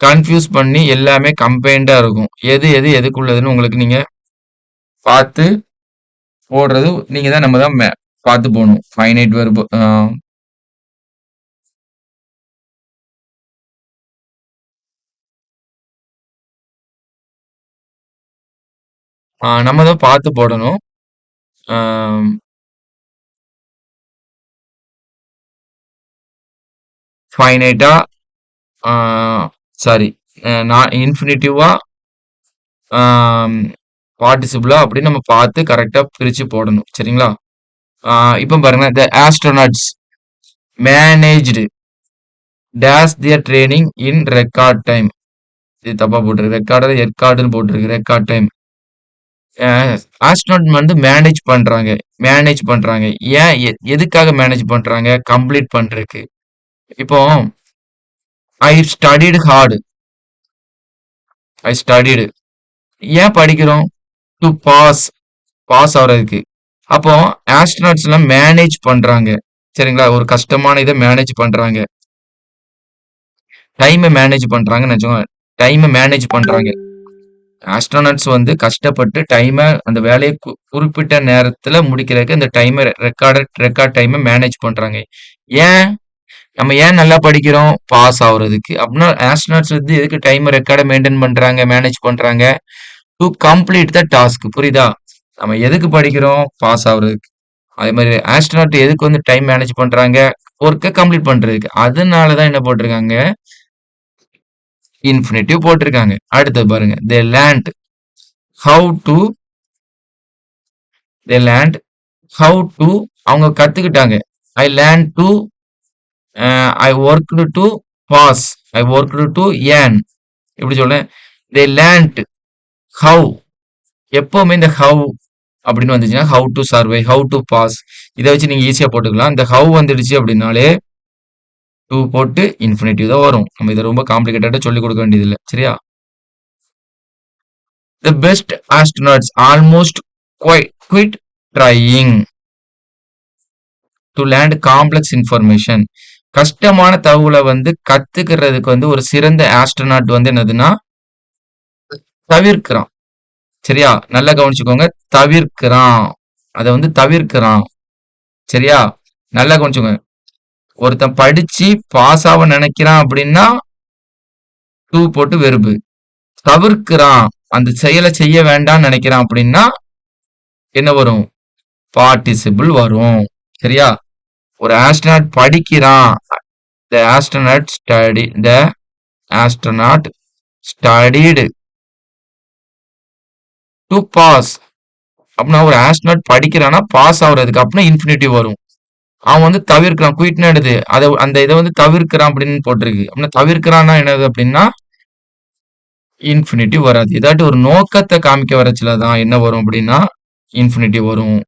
கன்ஃபியூஸ் பண்ணி எல்லாமே கம்பைண்டா இருக்கும். எது எதுக்குள்ளதுன்னு உங்களுக்கு நீங்க பார்த்து போடுறது நீங்க தான் நம்ம தான் பார்த்து போகணும். ஃபைனைட் வெர்பு நம்ம தான் பார்த்து போடணும். ஃபைனைட்டா சாரி, நான் இன்ஃபினிட்டிவா பார்ட்டிசிபிளா அப்படின்னு நம்ம பார்த்து கரெக்டா பிரிச்சு போடணும். சரிங்களா? இப்போ பாருங்க, the astronauts managed dash their training in record time. இது தப்பா போட்டிருக்கு. ரெக்கார்டு எர்கார்டுன்னு போட்டிருக்கு. Record time. ஆஸ்ட்ரோநாட் வந்து மேனேஜ் பண்றாங்க. ஏன் எதுக்காக மேனேஜ் பண்றாங்க? கம்ப்ளீட் பண்றதுக்கு. இப்போ I studied hard. I studied. ஏன் படிக்கிறோம்? டு பாஸ் ஆகுறதுக்கு. அப்போ ஆஸ்ட்ரோநாட்ஸ் எல்லாம் மேனேஜ் பண்றாங்க. சரிங்களா? ஒரு கஷ்டமான இதை மேனேஜ் பண்றாங்க. டைமை மேனேஜ் பண்றாங்கன்னு வச்சுக்கோங்க. டைமை மேனேஜ் பண்றாங்க. ஆஸ்ட்ரோநாட்ஸ் வந்து கஷ்டப்பட்டு டைமை அந்த வேலையை குறிப்பிட்ட நேரத்துல முடிக்கிறதுக்கு இந்த டைமை ரெக்கார்ட் டைமை மேனேஜ் பண்றாங்க. ஏன் நம்ம ஏன் நல்லா படிக்கிறோம்? பாஸ் ஆகுறதுக்கு. அப்படின்னா ஆஸ்ட்ரோநாட்ஸ் வந்து எதுக்கு டைமை ரெக்கார்டை மெயின்டைன் பண்றாங்க, மேனேஜ் பண்றாங்க? To complete the task. புரியுதா? நம்ம எதுக்கு படிக்கிறோம்? பாஸ் ஆகுறதுக்கு. அதே மாதிரி ஆஸ்ட்ரோநாட் எதுக்கு வந்து டைம் மேனேஜ் பண்றாங்க? ஒர்க்கை கம்ப்ளீட் பண்றதுக்கு. அதனாலதான் என்ன போட்டிருக்காங்க? இன்ஃபினிட்டிவ் போட்டிருக்காங்க. அடுத்தது பாருங்க, how to they learned how to அவங்க கத்துக்கிட்டாங்க. I learn to I worked to pass. I worked to earn. எப்படி சொல்றேன்? They learned how. எப்பவுமே இந்த ஹவு அப்படின்னு வந்துச்சுன்னா how to survive, how to pass, இதை வச்சு நீங்க ஈஸியா போட்டுக்கலாம். இந்த ஹவு வந்துடுச்சு அப்படின்னாலே டூ போட்டு இன்ஃபினிட்டிவ் தான் வரும். நம்ம இதை ரொம்ப காம்ப்ளிகேட்டடா சொல்லி கொடுக்க வேண்டியது இல்லை. சரியா? The best astronauts almost quit trying to learn complex information. கஷ்டமான தகவலை வந்து கத்துக்கிறதுக்கு வந்து ஒரு சிறந்த ஆஸ்ட்ரோநாட் வந்து என்னதுன்னா தவிர்க்கிறான். சரியா? நல்லா கவனிச்சுக்கோங்க. தவிர்க்கிறான். அதை வந்து தவிர்க்கிறான். சரியா? நல்லா கவனிச்சுக்கோங்க. ஒருத்தன் படிச்சு பாஸ் ஆக நினைக்கிறான் அப்படின்னா டூ போட்டு வெறுப்பு. தவிர்க்கிறான், அந்த செயலை செய்ய வேண்டாம்னு நினைக்கிறான் அப்படின்னா என்ன வரும்? பார்ட்டிசிபிள் வரும். சரியா? ஒரு ஆஸ்ட்ரோநாட் படிக்கிறான். த ஆஸ்ட்ரோநாட் ஸ்டடிடு டு பாஸ். அப்படின்னா ஒரு ஆஸ்ட்ரோநாட் படிக்கிறான்னா பாஸ் ஆகுறதுக்கு. அப்படின்னா இன்ஃபினிட்டிவ் வரும். அவன் வந்து தவிர்க்கிறான். குயிட்னா எடுது அதை அந்த இதை வந்து தவிர்க்கிறான் அப்படின்னு போட்டிருக்கு. அப்படின்னா தவிர்க்கிறான்னா என்னது அப்படின்னா இன்ஃபினிட்டிவ் வராது. இதாட்டி ஒரு நோக்கத்தை காமிக்க வரச்சுல தான் என்ன வரும் அப்படின்னா இன்ஃபினிட்டிவ் வரும்.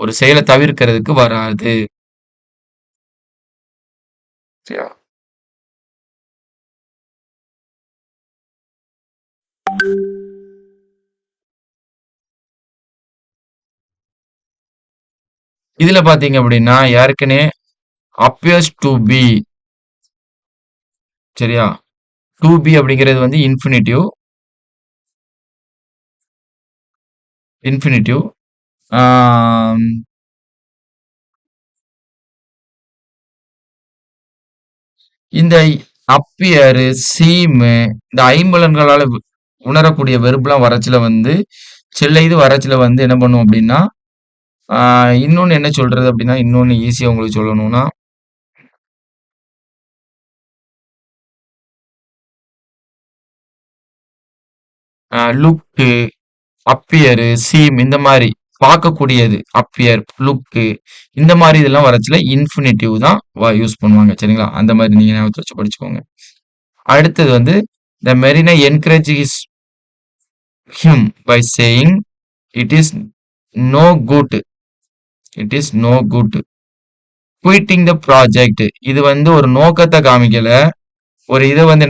ஒரு செயலை தவிர்க்கிறதுக்கு வராது. சரியா? இதுல பாத்தீங்க அப்படின்னா ஏற்கனவே appears to be. சரியா? டு பி அப்படிங்கிறது வந்து இன்ஃபினிட்டிவ். இந்த அப்பியர், சீமு, இந்த ஐம்புலன்களால உணரக்கூடிய வெறுப்புலாம் வரச்சுல வந்து சில இது வரச்சுல வந்து என்ன பண்ணும் அப்படின்னா இன்னொன்னு என்ன சொல்றது அப்படின்னா இன்னொன்னு ஈஸியா உங்களுக்கு சொல்லணும்னா லுக்கு, அப்பியரு, சீம், இந்த மாதிரி பார்க்கக்கூடியது அப்பியர், லுக்கு, இந்த மாதிரி இதெல்லாம் வரச்சுல இன்ஃபினிட்டிவ் தான் யூஸ் பண்ணுவாங்க. சரிங்களா? அந்த மாதிரி நீங்க ஞாபகத்தை வச்சு படிச்சுக்கோங்க. அடுத்தது வந்து the Marina encourage him by saying it is no good. It is no good. Quitting the project. இது வந்து ஒரு நோக்கத்தை காமிக்கல. ஒரு இதை வந்து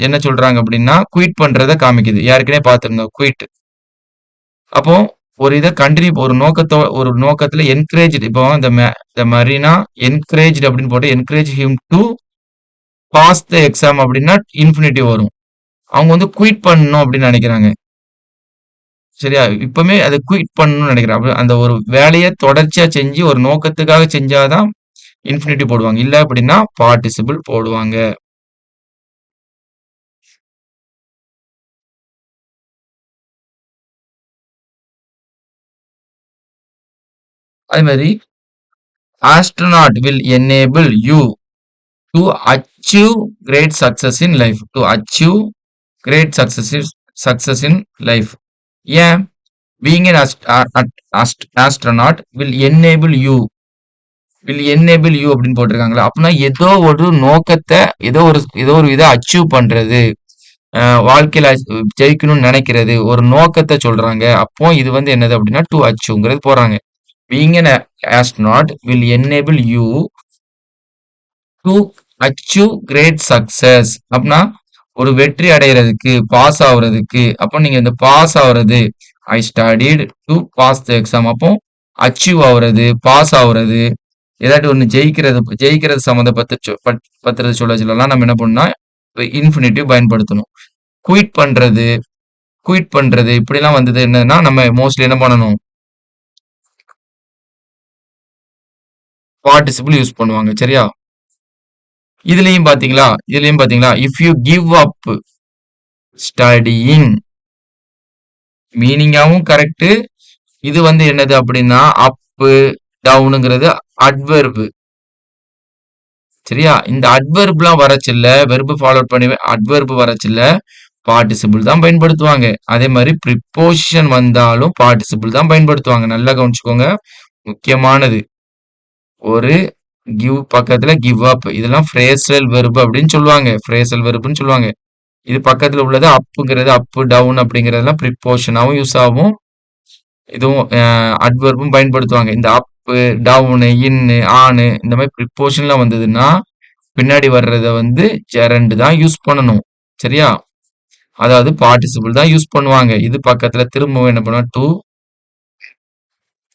என்ன சொல்றாங்க அப்படின்னா குயிட் பண்றத காமிக்குது. ஏற்கனவே பார்த்திருந்தோம் குயிட். அப்போ ஒரு இதை கண்டினியூ ஒரு நோக்கத்துல என்கரேஜ். இப்போ இந்த மரீனா என்கரேஜ் அப்படின்னு போட்டு encourage him to pass the exam அப்படின்னா இன்ஃபினிட்டிவ் வரும். அவங்க வந்து குயிட் பண்ணணும் அப்படின்னு நினைக்கிறாங்க. சரியா? இப்பவுமே அதை குயிட் பண்ணணும்னு நினைக்கிறேன். அந்த ஒரு வேலையை தொடர்ச்சியா செஞ்சு ஒரு நோக்கத்துக்காக செஞ்சாதான் இன்ஃபினிட்டிவ் போடுவாங்க. இல்ல அப்படின்னா பார்ட்டிசிபிள் போடுவாங்க. அதே மாதிரி astronaut will enable you to achieve great success in life. To achieve great success in life. ஏன்? Being an astronaut will enable you அப்படின்னு போட்டிருக்காங்களா? அப்படின்னா ஏதோ ஒரு நோக்கத்தை ஏதோ ஒரு இதை அச்சீவ் பண்றது, வாழ்க்கையில ஜெயிக்கணும்னு நினைக்கிறது, ஒரு நோக்கத்தை சொல்றாங்க. அப்போ இது வந்து என்னது அப்படின்னா டு அச்சீவ்ங்கிறது போறாங்க. Being an astronaut will enable you to achieve great success. அப்படின்னா ஒரு வெற்றி அடைகிறதுக்கு, பாஸ் ஆகுறதுக்கு. அப்போ நீங்க இந்த பாஸ் ஆகுறது, I studied to pass the exam. அப்போ அச்சீவ் ஆகுறது, பாஸ் ஆகுறது, ஏதாட்டி ஒண்ணு ஜெயிக்கிறது பத்திரத்தை சொல்லலாம். நம்ம என்ன பண்ணணும், இன்ஃபினிட்டிவ் பயன்படுத்தணும். குயிட் பண்றது, இப்படிலாம் வந்தது என்னன்னா நம்ம மோஸ்ட்லி என்ன பண்ணணும், பார்ட்டிசிபிள் யூஸ் பண்ணுவாங்க. சரியா? இதுலயும் பாத்தீங்களா, if you give up studying, மீனிங்காவும் கரெக்ட். இது வந்து என்னது அப்படின்னா அப்பு டவுனுங்கிறது அட்வெர்பு. சரியா? இந்த அட்வெர்ப்லாம் வரச்சில்ல, வெர்பு ஃபாலோ பண்ணி அட்வெர்பு வரச்சில்ல, பார்ட்டிசிபிள் தான் பயன்படுத்துவாங்க. அதே மாதிரி ப்ரிப்போசிஷன் வந்தாலும் பார்ட்டிசிபிள் தான் பயன்படுத்துவாங்க. நல்லா கவனிச்சுக்கோங்க, முக்கியமானது. ஒரு கிவ் பக்கத்துல கிவ் அப், இதெல்லாம் ஃப்ரேசல் வெர்பு அப்படின்னு சொல்லுவாங்க. ஃப்ரேசல் வெர்புன்னு சொல்லுவாங்க. இது பக்கத்துல உள்ளது அப்புங்கிறது, அப்பு டவுன் அப்படிங்கறதெல்லாம் ப்ரிப்போஷனாவும் யூஸ் ஆகும். இதுவும் அட்வெர்பும் பயன்படுத்துவாங்க. இந்த அப்பு டவுனு இன்னு ஆனு இந்த மாதிரி ப்ரிப்போஷன்லாம் வந்ததுன்னா பின்னாடி வர்றத வந்து ஜெரண்ட் தான் யூஸ் பண்ணணும். சரியா? அதாவது பார்ட்டிசிபிள் தான் யூஸ் பண்ணுவாங்க. இது பக்கத்துல திரும்பவும் என்ன பண்ணுவாங்க, டு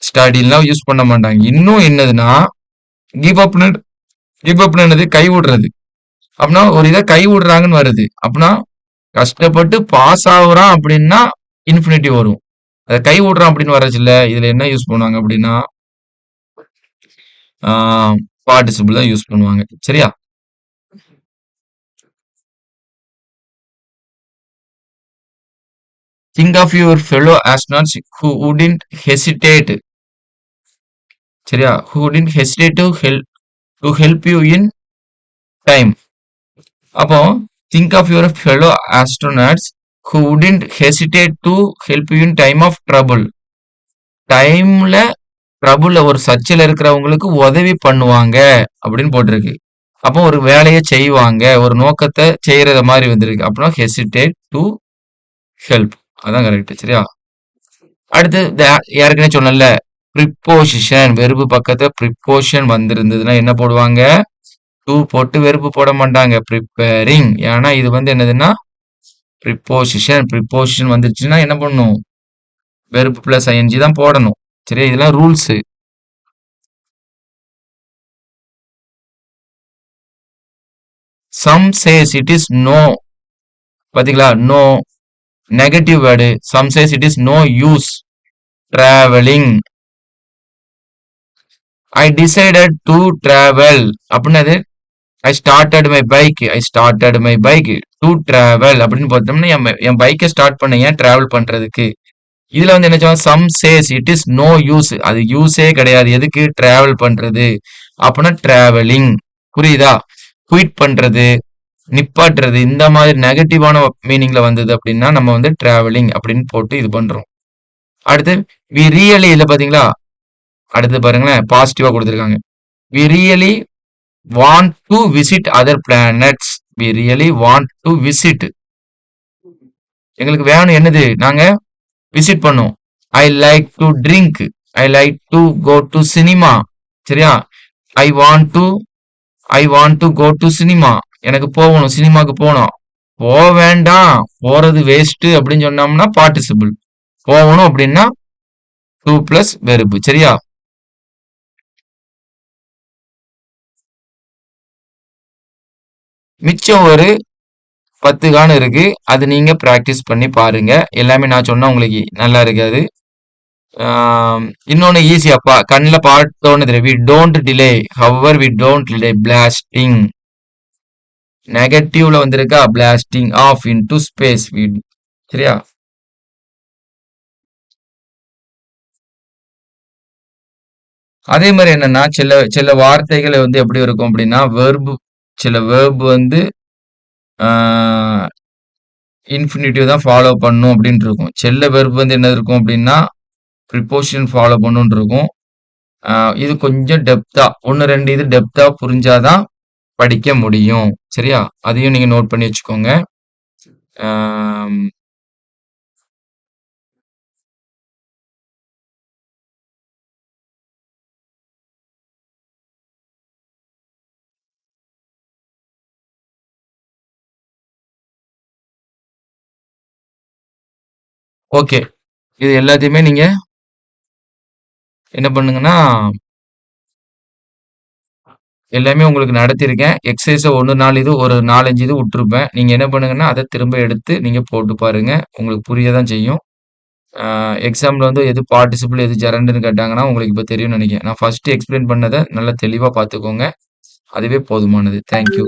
ஸ்டடிலாம் யூஸ் பண்ண மாட்டாங்க. இன்னும் என்னதுன்னா கிவ் அப்னு என்னது, கை விடுறது. அப்படின்னா ஒரு இதை கை விடுறாங்கன்னு வருது. அப்படின்னா கஷ்டப்பட்டு பாஸ் ஆகுறான் அப்படின்னா இன்ஃபினிட்டிவ் வரும். அதை கை விடுறான் அப்படின்னு வரச்சுல்ல, இதுல என்ன யூஸ் பண்ணுவாங்க அப்படின்னா பார்ட்டிசிபிள் தான் யூஸ் பண்ணுவாங்க. சரியா? Think of your fellow astronauts who wouldn't hesitate. சரியா? who wouldn't hesitate to help you in time. அப்போ think of your fellow astronauts who wouldn't hesitate to help you in time of trouble. டைம்ல ட்ரபுள்ல ஒரு சர்ச்சில் இருக்கிறவங்களுக்கு உதவி பண்ணுவாங்க அப்படின்னு போட்டிருக்கு. அப்போ ஒரு வேலையை செய்வாங்க, ஒரு நோக்கத்தை செய்யறத மாதிரி வந்திருக்கு. அப்படின்னா ஹெசிடேட் டு ஹெல்ப், அதான் கரெக்ட். சரியா? அடுத்து ஏற்கனவே சொன்னல, ப்ரிப்போசிஷன், வெறுப்பு பக்கத்துல ப்ரிப்போசிஷன் வந்திருந்ததுன்னா என்ன போடுவாங்க, டூ போட்டு வெறுப்பு போட மாட்டாங்க, ப்ரிப்பேரிங். ஏன்னா இது வந்து என்னதுன்னா ப்ரிப்போசிஷன் வந்துருச்சுன்னா என்ன பண்ணணும், வெறுப்பு பிளஸ் ஐஎன்ஜி தான் போடணும். சரியா? இதெல்லாம் rules. Some says it is no, பாத்தீங்களா, no negative word. Some says it is no use travelling. I decided to travel அப்படின்னது I started my bike to travel அப்படின்னு பார்த்தோம்னா என் பைக்கை ஸ்டார்ட் பண்ண ஏன் டிராவல் பண்றதுக்கு. இதுல வந்து என்ன சொல்லுவாங்க, some says it is no use, அது யூஸே கிடையாது எதுக்கு, டிராவல் பண்றது. அப்படின்னா டிராவலிங். புரியுதா? குயிட் பண்றது, நிப்பாட்டுறது, இந்த மாதிரி நெகட்டிவான மீனிங்ல வந்தது அப்படின்னா நம்ம வந்து டிராவலிங் அப்படின்னு போட்டு இது பண்றோம். அடுத்து வி ரியலி, இல்ல பாத்தீங்களா, அடுத்து பாருங்களேன், பாசிட்டிவா கொடுத்துருக்காங்க. We really want to visit other planets. we really want to visit. எங்களுக்கு வேணும் என்னது, நாங்க விசிட் பண்ணோம். I like to drink, I like to go to cinema. சரியா? I want to go to cinema. எனக்கு போகணும், சினிமாக்கு போகணும். போக வேண்டாம், போறது வேஸ்ட் அப்படின்னு சொன்னோம்னா பார்ட்டிசிபிள். போகணும் அப்படின்னா டூ பிளஸ் வெறுப்பு. சரியா? மிச்சம் ஒரு 10 காணம் இருக்கு, அது நீங்க பிராக்டிஸ் பண்ணி பாருங்க. எல்லாமே நான் சொன்னா உங்களுக்கு நல்லா இருக்காது. இன்னொன்னு ஈஸியாப்பா, கண்ணில் பார்த்தோன்னு தெரியும். We don't delay, hour we don't delay blasting. நெகட்டிவ்ல வந்திருக்கா, பிளாஸ்டிங் ஆஃப் இன்டு ஸ்பேஸ். சரியா? அதே மாதிரி என்னன்னா சில சில வார்த்தைகள் வந்து எப்படி இருக்கும் அப்படின்னா வெர்பு சில வேர்ப் வந்து இன்ஃபினிட்டிவ் தான் ஃபாலோ பண்ணும் அப்படின்னு இருக்கும். சில வெர்ப் வந்து என்ன இருக்கும் அப்படின்னா ப்ரிப்போசிஷன் ஃபாலோ பண்ணுன்னு இருக்கும். இது கொஞ்சம் டெப்த்தா 1, 2 இது டெப்த்தா புரிஞ்சாதான் படிக்க முடியும். சரியா? அதையும் நீங்க நோட் பண்ணி வச்சுக்கோங்க. ஆம், ஓகே. இது எல்லாத்தையுமே நீங்க என்ன பண்ணுங்கன்னா, எல்லாமே உங்களுக்கு நடத்தியிருக்கேன். எக்ஸர்சைஸ 1, 4 இது ஒரு 4, 5 இது விட்டுருப்பேன். நீங்க என்ன பண்ணுங்கன்னா, அத திரும்ப எடுத்து நீங்க போட்டு பாருங்க. உங்களுக்கு புரிய தான் செய்யும். எக்ஸாம்ல வந்து எது பார்ட்டிசிபிள், எது ஜெரண்டுன்னு கேட்டாங்கன்னா, உங்களுக்கு இப்ப தெரியும்னு நெனைக்கிறேன். நான் ஃபர்ஸ்ட் எக்ஸ்பிளைன் பண்ணத நல்லா தெளிவா பார்த்துக்கோங்க. அதுவே போதுமானது. Thank you.